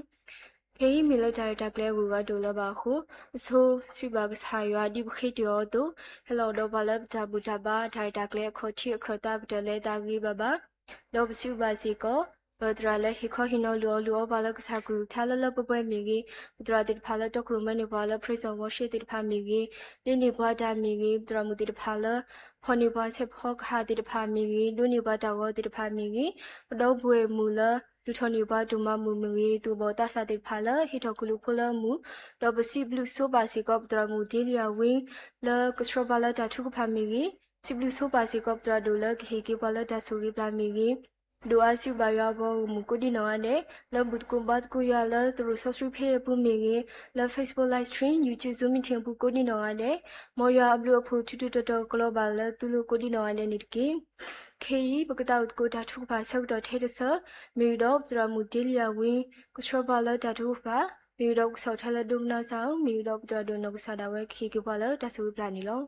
ခေမီလတာတကလဲဝူကတူလပါခုအဆိုးစီဘာကစားရွာဒီခေတရောတူဟဲလောတော့ဘာလဲတာဘူတာဘာထိုင်တကလဲခေါချီခတာကတလဲတာကြီးပါပါတော့စီဘာစီကိုပဒရာလဲဟီခေါဟီနော်လောဘာလဲကစားကူထားလပပွဲမီကြီးပဒရာတိဖာလဲတော့ကရမနေပါလဲပရိဇောဝရှိတိဖာမီကြီးနေပွားတာမီကြီးပဒရာမူတိဖာလဲဖော်နေပါချက်ဖောက်ခါတိတဖာမီကြီးလူနေပါတော်တိတဖာမီကြီးပတော့ဘွေမူလာလူထော်နေပါဒူမမူမီကြီးသူဘောတဆာတိဖာလာဟီထော်ကလူဖလာမူတော့ပစီဘလူဆိုပါစီကောပဒရမူဒီလီယာဝင်းလာကစထရဘလာတာထုကဖာမီကြီးစီဘလူဆိုပါစီကောပဒရဒူလာခီကီပါလာတာဆူကြီးပလာမီကြီးဒူအစီဘာယာဘောမူကိုဒီနော်နဲ့လဘုတ်ကုဘတ်ကူရလာသူရဆဆရဖေပူမီကြီးလာ Facebook live stream YouTube Zoom meeting ပူကိုဒီနော်နဲ့မော်ရအဘလူအဖို့တူတူတော် global လာသူလူကိုဒီနော်နဲ့နိတကီခေယပကတောက်ကိုတာထုပါဆောက်တော်ထဲတဆမီတော့ဒရမူဒီလီယာဝင်းကစထဘလာတာထုပါမီတော့ဆောက်ထလာဒုနာဆောင်မီတော့ဒရဒုနကဆာဒဝဲခီကပါလာတဆူပလာနီလော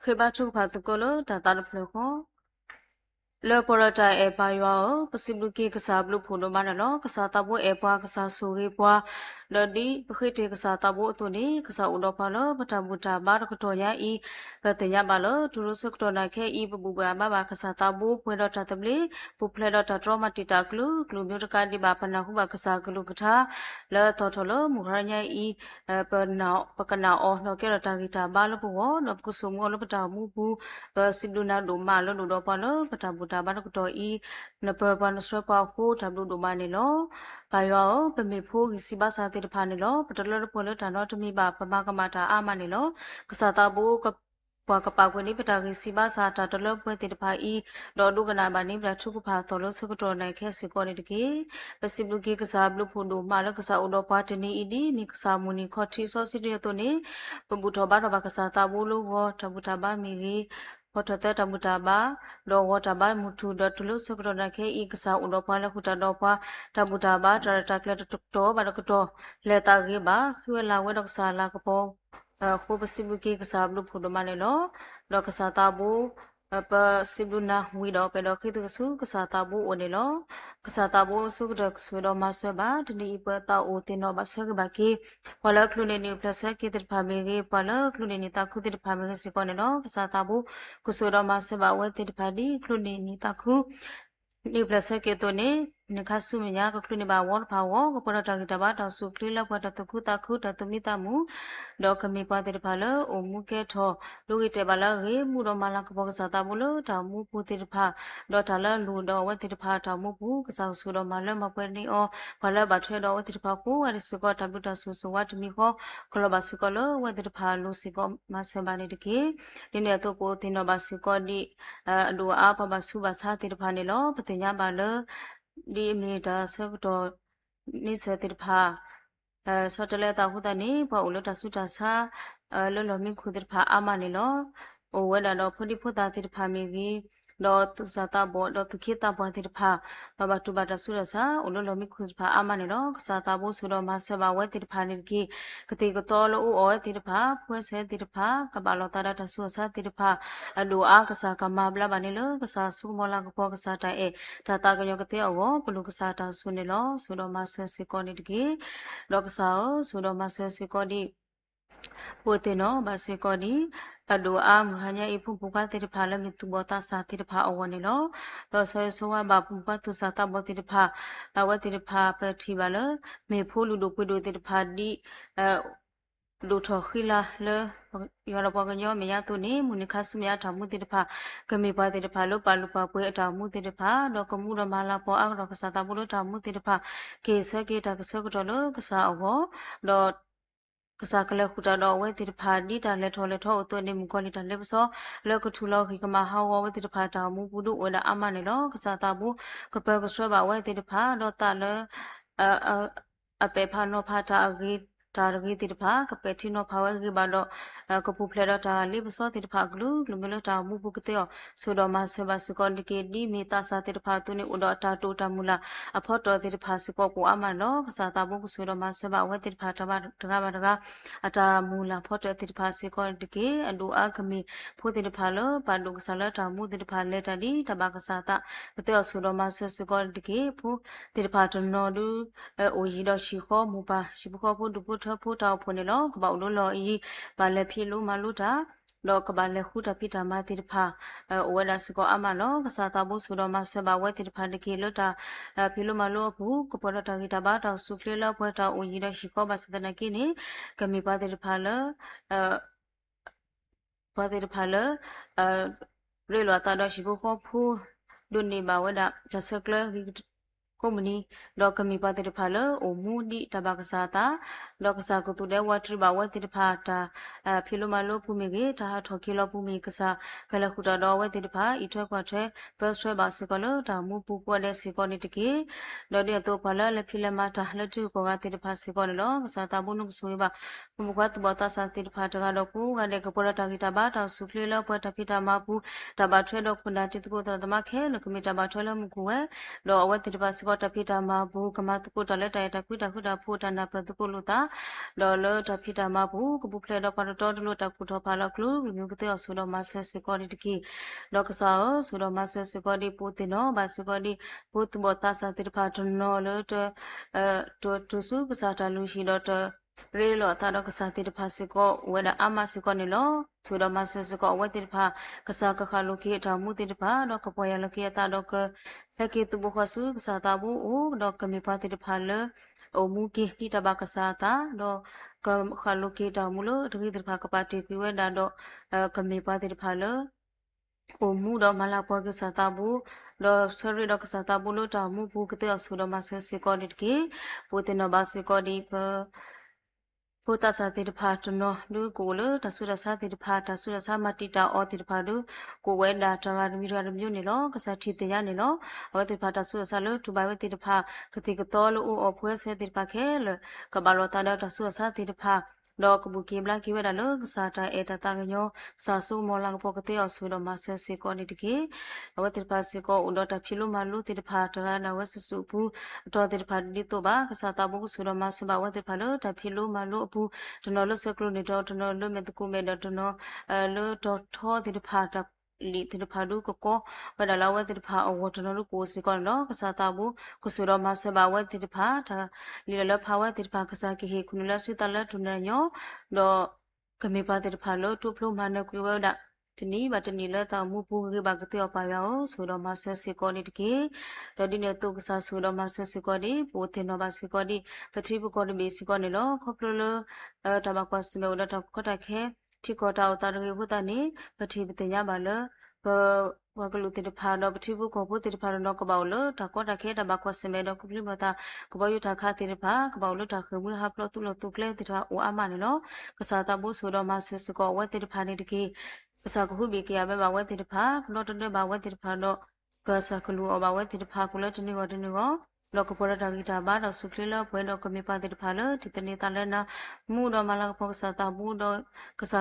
ခေဘချုဖတ်ကလတာတာဖလခောလောပရတာအပါယောပစိဘလူကေကစားဘလူဖုန်မနလောကစားတဘအပွားကစားဆူရီပွားလော်ဒီပခိတေကစားတဘအတုနေကစားဥတော်ဖလောပတဘူတာဘာကတော်ညာဤပတညာပါလောဒူရစကတော်နာခဲဤပပူဘာမဘာကစားတဘဖွေတော်တာတပလီပူဖလက်တော်တာဒရမတီတာကလူမျိုးတကဒီဘာပနာဟုဘာကစားကလူကထာလောတော်ထလောမူရညာဤပနာပကနာအောနောကေရတာဂီတာဘာလဘောနောကုဆုမောလပတာမူဘူးစိဘလူနာဒိုမာလောတော်ဖလောပတဘူတာဘာကတော်ဤနပပနစရပါဟုတဘလူဒိုမာနေလောဘာယောပမေဖိုးစီဘာစာတေတဖာနေလောပတလလပေါ်လတန်တော်တမိပါပမကမတာအာမနေလောကစားတာဘူကပွားကပောက်ခွေနေပတာကစီဘာစာတာတလပွဲတေတဖာဤဒေါ်ဒုကနာဘာနေပလာထုကဖာတော်လဆုကတော်နိုင်ခဲစီကောနေတကေပစီဘလူကေကစားဘလူဖုန်ဒိုမာလကစားဥတော်ပွားတနေဤဒီမိကစားမူနီခေါတီဆောစီတေတိုနေပပူတော်ဘာတော်ဘာကစားတာဘူလောဟောတဘူတာဘာမီကြီးဟောထတဲ့တမူတာဘာလောဝတာဘာမူထူဒတ်လုစကရနခေဤကစားဥတော်ဖွာလခုတာတော့ဖွာတမူတာဘာတရတကလက်တော့ဘာကတော့လက်တာကေဘာခွေလာဝဲတော့စားလာကပေါ်ခုပစီဘကေကစားဘလူဖုဒမနေလောလောကစားတာဘူပစီဘလူနာဝီတော့ပဲတော့ခိတကဆုကစားတာဘူဝနေလောကစားတာဘူဆုကတော့ဆွေတော့မဆွဲပါတနီပတာအိုတင်တော့မဆွဲကဘာကေဝလာကလူနေနေပလဆကေတဖာမေကေပလာကလူနေနေတာခုတဖာမေကေစီကောနေလောကစားတာဘူကဆွေတော့မဆွဲပါဝဲတဖာဒီကလူနေနေတာခုနေပလဆကေတော့နေနခဆုမညာကကလူနေပါဝေါ်ဖာဝေါ်ကပရတာဂီတဘာတော့ဆုကလေးလောက်ပတ်တခုတခုတတမိတမှုဒေါကမီပွားတဲ့ဖာလအမူကဲထောလူကြီးတဲ့ပါလာရေမူတော်မလာကဘောကစားတာမလို့တောင်မူပူတဲ့ဖာဒေါတာလလူတော်ဝတ်တဲ့ဖာတောင်မူဘူးကစားဆူတော်မလမပွဲနေအောဘာလဘထွဲတော်ဝတ်တဲ့ဖာကိုဝရစကောတပုတဆူဆဝတ်မီခေါကလဘစကောလဝတ်တဲ့ဖာလူစကောမဆဘာနေတကေဒီနေတော့ကိုတင်တော်ဘစကောဒီအလူအားပပဆူဘစားတဲ့ဖာနေလောပတင်ညာပါလဒီအမေဒါဆက်တော့နေစတဲ့ဖာဆောတလဲတာဟုတ်တဲ့နေဘောလတဆုတာစာလောလောမင်းခုတဲ့ဖာအာမနေလောဝဲလာတော့ဖုန်ဒီဖုတာတဲ့ဖာမီကြီး lo tu sa ta bo lo tu ki ta bo ti pha ba ba tu ba ta su ra sa o lo mi khu pha a ma ne lo ka sa ta bo su lo ma se ba we ti pha ni ki ka ti ko to lo u o ti pha phwe se ti pha ka ba lo ta da ta su sa ti pha a lo a ka sa ka ma bla ba ne lo ka sa su mo la ko ka sa ta e ta ta ka yo ka te o bu lu ka sa ta su ne lo su lo ma se se ko ni ki lo ka sa o su lo ma se se ko ni pote no ba se ko ni ado am hanya ipu buka te pha la mi tu bota sa te pha awone lo to so wa ba buka tu sa ta bo te pha wa te pha pa thi ba lo me pho lu do pwe do te pha di lu tho khila le yo lo ba ga nyo me ya tu ni mu ni kha su ya tha mu te pha ka me ba te pha lo pa lu pa pwe ta mu te pha do ka mu ro ma la po a ro ka sa ta bu lo ta mu te pha ke sa ke ta ka sa ko lo ka sa awo do ကစားကလေးခုတာတော့ဝဲတိတဖာဒီတာလက်ထော်လက်ထော်အသွနေမူကောလီတာလက်ပစောလက်ကထူလောက်ခိကမဟာဝဝဲတိတဖာတာမူဘူးတို့ဝဲလာအမနေလောကစားတာဘူးကပကဆွဲပါဝဲတိတဖာတော့တာလအပေဖာနောဖာတာအဂီတာရဂီတိတဖာကပေတီနောဖာဝဲဂီဘာတော့ကပူဖလေတော့တာလိပစောတိတဖာဂလူလူမလတာမူဘူးကတဲ့ဆိုတော့မဆွဲပါစကောလီကေဒီမီတာစာတိတဖာသူနေဥတော့တာတူတာမူလာအဖို့တော်တိတဖာစကောကိုအမနောကစားတာဘူးကဆွဲတော့မဆွဲပါဝဲတိတဖာတမတကားပါတကား အတာမူလာဖော့တဲ့တိဖာစေကောတကေအလူအကမီဖိုတိဖာလပါလုကဆလာတာမူတိဖာလက်တဒီတဘကစားတာကတဲ့ဆူတော်မဆစကောတကေဖိုတိဖာတနော်ဒူအိုရီတော့ရှိခေါ်မူပါရှိဘခေါ်ဖို့ဒုဖို့ထဖို့တောက်ဖို့နေလောကပောက်လို့လော်ဤပါလက်ဖြစ်လို့မလို့တာလောကဘာလေခုတပိတာမတိဖာဝဲလာစကောအမလောကစားတာဘူးဆူတော်မဆဘဝဲတိဖာတကေလို့တာဖိလို့မလို့ဘူးကပေါ်တာဂီတာဘာတောက်ဆူဖလေလောက်ဖွဲ့တာအိုရီတော့ရှိခေါ်ပါစတဲ့နကိနေကမီပါတိဖာလပါတိဖာလရေလောတာတော့ရှိဖို့ခေါ်ဖို့ဒုနေပါဝဒရစကလကိုမနီလောကမီပါတိဖာလအိုမူဒီတဘကစားတာလောကစားကတူတဲ့ဝတ်ထဘဝတိဖာတာဖိလိုမလိုပူမီကေတာထော်ကေလောပူမီကစားကလခုတာတော့ဝတိဖာဤထွက်ခွတ်ထဲဘတ်ဆွဲပါစကလောတာမူပူပွက်တဲ့စီကောနီတကေလောတဲ့တော့ဖလာလက်ဖိလမတာလက်တူကောကတိဖာစီကောလောကစားတာဘုနုဆွေပါဘုမကွတ်ဘောတာစာတိဖာတကတော့ကူကတဲ့ကပေါ်တာဂီတာဘာတာဆုဖလေလောပွက်တဖိတာမပူတဘထွဲတော့ခုနာတိတကိုတမခဲလကမီတဘထွဲလောမကူဝဲလောဝတိဖာစီကောတဖိတာမဘူးကမတကိုတလက်တိုင်တခွတာခွတာဖို့တနာပတကိုလို့တာလောလောတဖိတာမဘူးကပုဖလေတော့ပါတော့လို့တကူတော့ပါလောက်လူမျိုးကတဲ့ဆူတော့မဆဲစကောဒီတကီလောကစားဆူတော့မဆဲစကောဒီပိုတင်တော့ဘာစကောဒီပိုတဘောတာစာတိဖာတနော်လို့တူစုကစားတလူရှိတော့ရေလောတာတော့ကစားတိဖာစကောဝဲတာအမစကောနေလောဆူတော့မဆဲစကောဝဲတိဖာကစားကခါလုကေတာမှုတိဖာတော့ကပေါ်ရလုကေတာတော့ကke tu bo khasu sa ta bu o do ka mi pa ti pha le o mu ki ti ta ba ka sa ta do ka khalu ke ta mu lo dri ti pha ka pa ti pi we da do ka mi pa ti pha le o mu do ma la pa ka sa ta bu do sorry do ka sa ta bu lo ta mu bu ka te asu do ma se se ko ni ki po te no ba se ko di pa ဘုတ္တစာတိတဖာတနောလူကိုလတဆုရစာတိတဖာတဆုရစာမတိတာအောတိတဖာလူကိုဝဲတာတငါမီရမျိုးနေလောကစားတိတရနေလောအောတိတဖာတဆုရစာလူတူဘဝတိတဖာကတိကတော်လူအောဖွဲစေတိတဖာခဲလကဘာလောတာတဆုရစာတိတဖာလောကบุกีบลากิเวดาลกสาตาเอตตางโยสาสุมอลังปกติอสุดมาเสสิกอนิตกิอวติภาสิกออุดตพิลุมาลุติภาตกานาเวสสุปุตอติภาดิโตบากสาตาบุสุดมาสบาวติภาลตพิลุมาลุปุตนอลสกลุนิตตนอลเมตกุเมดตนอลตทอติภาตလီတိဖာဒုကကောဝဒလာဝတိဖာအဝတနလူကိုစီကောနောကစားတာဘူးကဆူရောမဆဘဝတိဖာဒါလီလဖာဝတိဖာကစားကိဟေခုနလစီတလထုနညောလောကမေပါတိဖာလောတုဖလိုမနကွေဝဒတနီးဘတနီလတာမူပူကေဘကတေအပါယောဆူရောမဆစီကောနိတကေဒဒီနေတုကစားဆူရောမဆစီကောဒီပိုတေနောဘစီကောဒီပတိဘကောဒီဘေစီကောနေလောခေါပလိုတဘကွာစမေဝဒတကတခဲတိကောတာတာရေဘုတနေပတိပတညပါလဝကလူတိတဖာတော့ပတိဘုကောဘုတိတဖာတော့ကပောလတာကောတာခဲတဘကွာစမေတော့ကုပလိမတာကပောယုတာခတိတဖာကပောလတာခမွေဟာပလတုလတုကလေတိတဖာအိုအမနေလောကစားတာဘုဆိုတော့မဆစကောဝတိတဖာနေတကေကစားကဟုဘီကရဘဝတိတဖာလောတတဲ့ဘဝတိတဖာတော့ကစားကလူအဘဝတိတဖာကုလတနေဝတနေကော lo ko pora dang ita ba da su kle lo pwe lo ko mi pa de pha lo ti tani ta le na mu do ma la ko sa ta bu do ka sa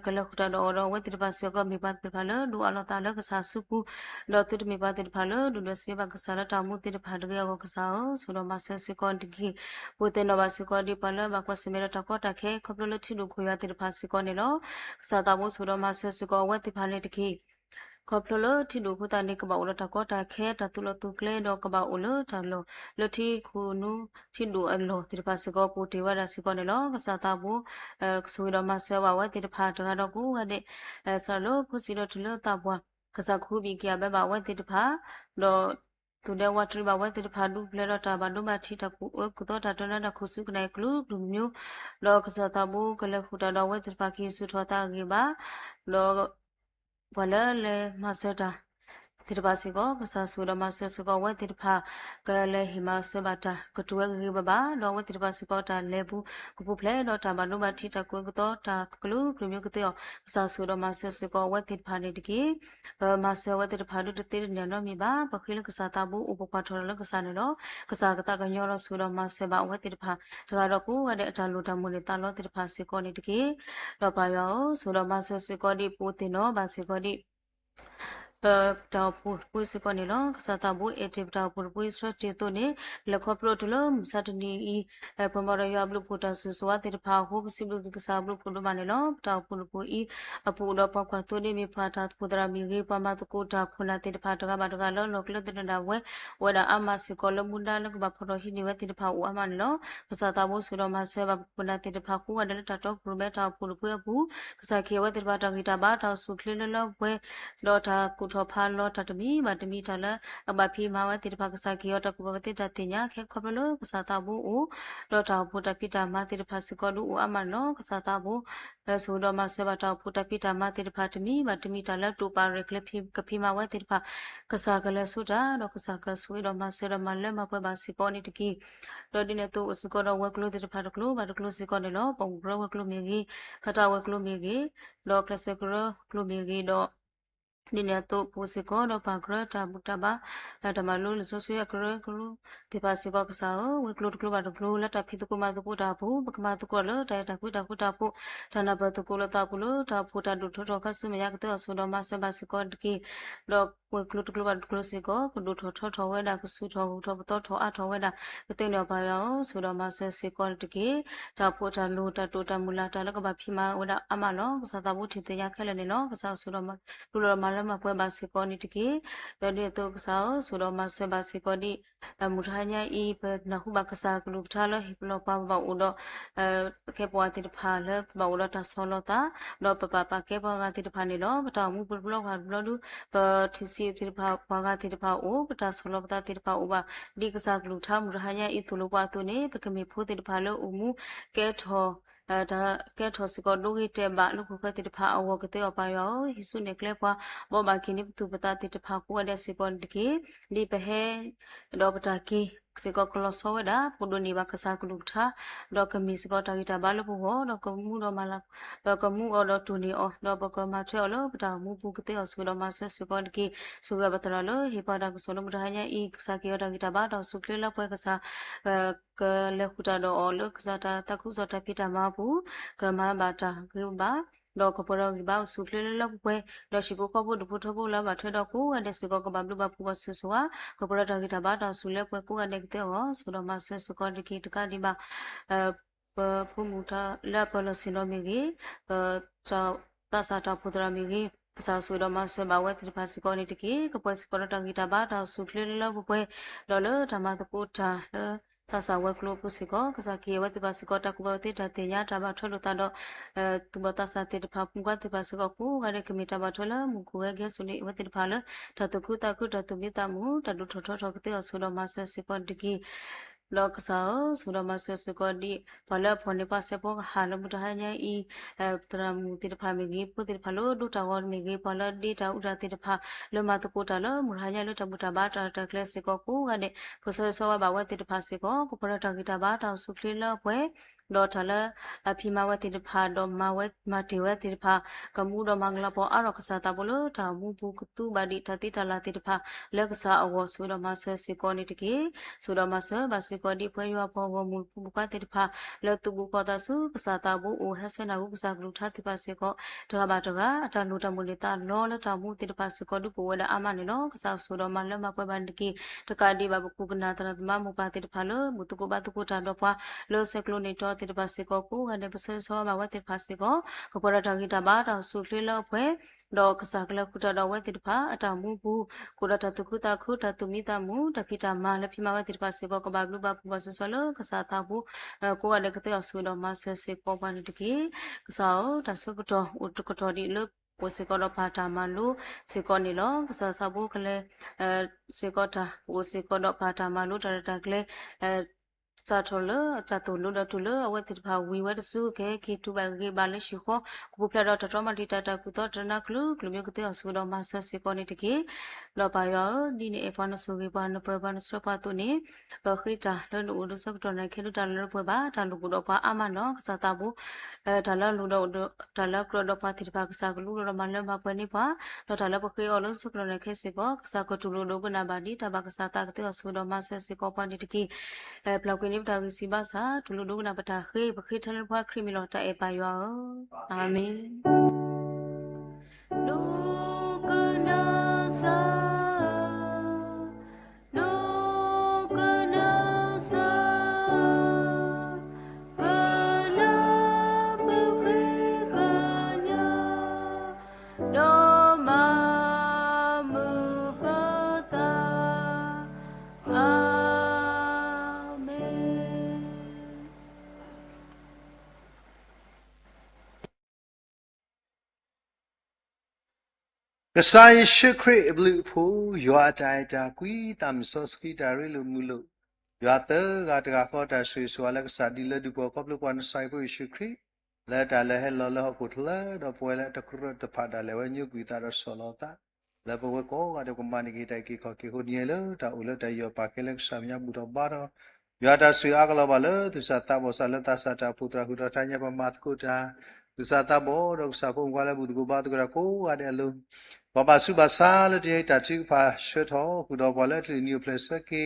ka la khuta do ro we ti pa se ko mi pa de pha lo du a lo ta lo ka sa su ku lo tu mi pa de pha lo du lo se ba ka sa la ta mu ti de pha de ko ka sa o su do ma se se ko ti ki pu te no ba se ko di pa lo ba ko se me ta ko ta khe ko lo ti lu khu ya ti de pha se ko ne lo sa ta bu su do ma se se ko we ti pha le ti ki ko plo lo ti lu khu ta ni ka ba o lo ta ko ta khe ta tu lo tu kle do ka ba o lo ta lo lo ti khu nu ti lu a lo ti pa se ko pu te wa da se ko ne lo ka sa ta bu so do ma se wa wa ti pha ta do ku wa de sa lo khu si lo tu lo ta bwa ka sa khu bi kya ba ba wa ti pha do tu de wa tri ba wa ti pha du ple do ta ba do ma thi ta ku ku to ta to na da khu su ka nai klu lu myo lo ka sa ta bu ka le khu ta do wa ti pha ki su tho ta gi ba lo wala le ma se ta tirpasi ko kasa sura masa siko wa tirpa kale hima sebata ketua gi baba do wa tirpasi ko ta lebu kupu ple do ta ba no ba thi ta ko to ta klu klu kete kasa sura masa siko wa tirpa ne diki masa wa tirpa do te ne no mi ba pakhil kasa ta bu upakwa thor lo kasa ne lo kasa kata ka nyo lo sura masa ba wa tirpa ta ro ku wa de ta lo ta mu ne ta lo tirpa siko ne diki do ba yo sura masa siko di pu te no ba siko di ta pu se ko ne lo sa ta bu e te ta pu so te to ne le kho pro to lo sa te ni i pa ma ra ya blu pu ta su so wa te pha ho si blu ki sa blu pu do ma ne lo ta pu i a pu lo pa kwa to ne mi pha ta pu dra mi ge pa ma to ko ta khu na te pha ta ga ba ga lo lo klo te na we da a ma si ko lo mu da lo ba pho ro hi ni we te pha u a ma ne lo sa ta bu su lo ma se ba pu na te pha ku wa de ta to pu me ta pu pu sa ke wa te pha ta gi ta ba ta su kle lo we lo ta ku tho pha lo ta tami ma tami ta la ba phi ma wa ti pha ka sa ki yo ta ku ba ti ta ti nya khe kho lo ka sa ta bu u lo ta bu ta pi ta ma ti pha si ko lu u a ma no ka sa ta bu so do ma se ba ta pu ta pi ta ma ti pha tami ma tami ta la tu pa re kle phi ka phi ma wa ti pha ka sa ka la su ta do ka sa ka su do ma se do ma le ma pa ba si ko ni ti ki do di ne tu su ko do wa klo ti pha do klo ba do klo si ko ne lo pong ro wa klo mi gi ka ta wa klo mi gi lo kle se klo mi gi do ni ne to pu se ko no pa kra ta bu ta ba ta ma lo so so ya kra kru te pa se ko ka sa o we klo klo ba klo la ta phi to ko ma to ko ta bu ba ma to ko lo ta ta ku ta pu ta na ba to ko lo ta pu lo ta pu ta du tho ka su me ya ka to so do ma se ba se ko ki lo we klo ba klo se ko ku du tho we da ku su tho to tho a tho we da ka te no ba ya o so do ma se ko ki ta pu ta lo ta to ta mu la ta la ka ba phi ma we da a ma lo ka sa ta bu thi te ya khe le ne lo ka sa so do ma lu lo ma ma pwe ba se ko ni tiki yo ni to ka so do ma se ba se ko ni mu tha nya I na hu ba ka sa ku lu tha lo hi lo pa ba u do ke po ti pha le ba u lo ta so lo ta lo pa ke po ga ti pha ni lo ba ta mu pu lo ga lo lu pa thi si ti pha ga ti pha u ba ta so lo ba ta ti pha u ba di ka sa ku lu tha mu tha nya I tu lo pa tu ni pa ke mi phu ti pha lo u mu ke tho da ke tho si ko lu gi te ba lu ko ti pha a wo ke te pa yo hi su ne kle kwa bo ba ki ni tu pata ti pha ku de si ko ki li pe he do pata ki si ko klo so da pu do ni ba ka sa ku lu tha do ka mi si ko ta gi ta ba lu bu ho do ko mu do ma la do ko mu o do tu ni o do ba ko ma thwe o lo pata mu pu ke te o su do ma se si ko ki su ga ba ta lo hi pa da ko so lo mu da nya I sa ki o da gi ta ba do su kle la pwe ka sa ka le khu ta do o lo ka sa ta ku so ta pi ta ma bu ka ma ba ta ku ba do ko po ro gi ba su kle lo pwe do shi ko ko bu du pu tho bu la ba thwe do ku ga de si ko ko ba lu ba pu ba su su wa ko po ro ta gi ta ba do su le pwe ku ga de te o su do ma se su ko de ki ta ka di ba pu mu ta la pa lo si no mi gi ta sa ta pu tra mi gi sa su do ma se ba wa ti pa si ko ni ti ki ko po si ko ta gi ta ba do su kle lo pwe do lo ta ma to ku ta ta sa wa klo ku si ko ka sa ki wa ti ba si ko ta ku ba ti ta te nya ta ba thlo ta do tu ba ta sa te pha pu ga ti ba si ko ku ga re ki mi ta ba thlo mu ku ga ge su ni wa ti pha lo ta tu ku ta tu mi ta mu ta du tho ke te o su do ma se si ko ti ki lok sao sudah masuk sekodi pala phone pa se pok hal mu ta nya I tra mu ti pha mi gi pu ti pha lo du ta won mi gi pala di ta u ta ti pha lo ma to ko ta lo mu ha nya lo ta mu ta ba ta ta kle se ko ku ga ne ko so so ba wa ti pha se ko ku pra ta gi ta ba ta su kle lo pwe ဒေါ်ထလအဖီမဝတိတဖာဒေါ်မဝဲမတေဝတိတဖာကမှုဒေါ်မင်္ဂလာပေါ်အရောကစားတာဘလို့တာမူဘူးကတူဘာဒီတတိတလာတိတဖာလက်ကစားအဝဆိုတော်မဆစီကောနေတကေဆိုတော်မဆဘာစီကောဒီဖွဲရွာပေါ်ဝမူပူပတိတဖာလက်တူဘူးကောတာစုကစားတာဘူးအိုဟဆနာဘူးကစားကလူထားတိပါစေကောတကဘာတကအတနုတမူလတာလောလတာမူတိတဖာစီကောဒုပဝဲလာအမနေလောကစားဆိုတော်မလက်မပွဲပန်တကေတကဒီဘာဘကုကနာတရမမူပါတိတဖာလောမူတကိုဘာတကိုတာတော့ပွားလောဆက်ကလိုနေတော့တိတဖာစီကောကိုဟန်တဲ့ပစဆောမဝတ်တိဖာစီကောကပရတာဂီတာဘာတော်ဆုဖလေလောဖွဲဒေါ်ကစားကလခုတာတော်ဝဲတိတဖာအတမူဘူးကိုရတာတခုတာခုတာသူမိတာမူတခိတာမလက်ဖိမဝဲတိတဖာစီကောကဘာဘလူဘာပူပါဆဆောလောကစားတာဘူးကိုကလည်းကတဲ့ဆူတော်မဆစေကောပါနေတကေကစားတဆုကတော်ဥတကတော်ဒီလောကိုစေကောတော့ဖာတာမလို့စေကောနေလောကစားသဘူးကလေးစေကောတာကိုစေကောတော့ဖာတာမလို့တရတာကလေးစာထလတတူလို့တတူလို့အဝတ်တိဖာဝီဝတ်စုခဲခေတူပါကေပါလေရှိခောကိုပလာတော့တော်မတီတတာကုတော့တနာကလူကလူမျိုးကတဲ့ဆူတော်မဆစေကောနေတကေလောပါယောဒီနေအဖနဆူကေပါနပပနစပတူနေဘခိတာလောလူလူစကတော်နေခေလူတလပွဲပါတလူကတော့ပါအမနော်ကစားတာဘူးဒါလလူတော့ဒါလကရတော့ပါတိဖာကစားကလူတော့မလမပွဲနေပါတော့ဒါလပခေအော်လို့စကတော်နေခေစေကောကစားကတူလူကနာပါဒီတဘာကစားတာကတဲ့ဆူတော်မဆစေကောပါနေတကေဘလောက်ကနေပတာစီပါစာဒူလူဒုကနာပတာခေဘခေထလဖွာခရီမီလောတာအေပါယောအာမင်လူကနာစာလူကနာစာကနာဘခေကညာလောမမူပတာကစားရှိခရစ်ဘလူးဖို့ရွာတိုင်တာကွီတမ်ဆော့စကီတာရီလူမူလို့ရွာတဲ့ကတကဖော်တာဆွေဆွာလက်စားဒီလဒူပေါ်ကပ်လကွန်ဆိုင်ဖို့ရှိခရစ်လက်တာလဲဟဲလော်လော်ကိုထလာတော့ပွဲလက်တခရတဖာတာလဲဝညုကွီတာရဆောလောတာလက်ဘဝကောကတော့ကမနီကီတိုင်ကီခေါကီဟိုနီယလတာဦးလက်တယောပါကလက်ဆာမြဘူးတော့ဘာတော့ရွာတာဆွေအကလောပါလဲသူစားတာဘောဆာလက်တာစာတာဖူတရာဟူတာတညာပမာတ်ကိုတာသူစားတာဘောတော့စာဖုံကွာလဲဘူးကိုဘာတကရကိုရတဲ့အလုံးဘာပါစုပါစားလက်တဲ့တာချိဖာရှေထောဟူတော့ဘောလက်နီယိုပလက်စကီ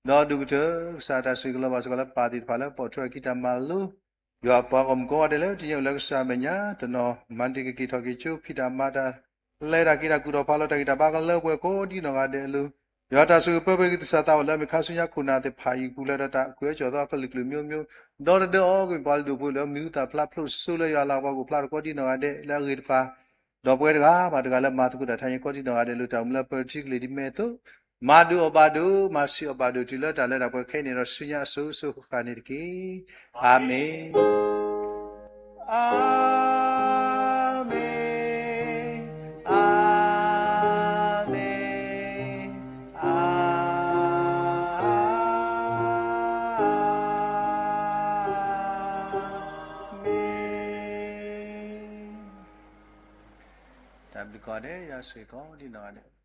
တော့ဒုကတစာတာဆွေကလောပါစကလပါတိဖာလဲပေါ်ထရကီတမလူရွာပေါအောင်ကောတယ်လေဒီရောက်လက်စာမညာတနော်မန်တီကီထော်ကီချိုဖိတာမာတာလဲရာကီရာကူတော့ဖာလို့တကီတာဘာကလဲပွဲကိုဒီနော်ကတဲ့လူရွာတာစုပပကီတစတာဝလဲမခါဆုညာခုနာတဲ့ဖာယီကူလာတာကွဲကျော်တော့ကလီကလူမျိုးမျိုးဒေါ်ဒေါ်ကိုပါလူဘူးလဲမြူတာဖလာဖလို့ဆူလဲရွာလာဘောကိုဖလာကိုဒီနော်ကတဲ့လဲဂီဖာတော့ပွဲတကားဘာတကားလဲမာတကူတာထိုင်ကိုဒီနော်ကတဲ့လူတောင်မလဲပါတီကလီဒီမဲတော့မာဒူအဘာဒူမာစီအဘာဒူတီလာတာလဲတာပွဲခဲနေတော့ဆုညာဆူဆူခါနေတကီအာမင်အာမင်အာမင်အာမင်တဘလကောတဲ့ရဆွေကောဒီနော်တဲ့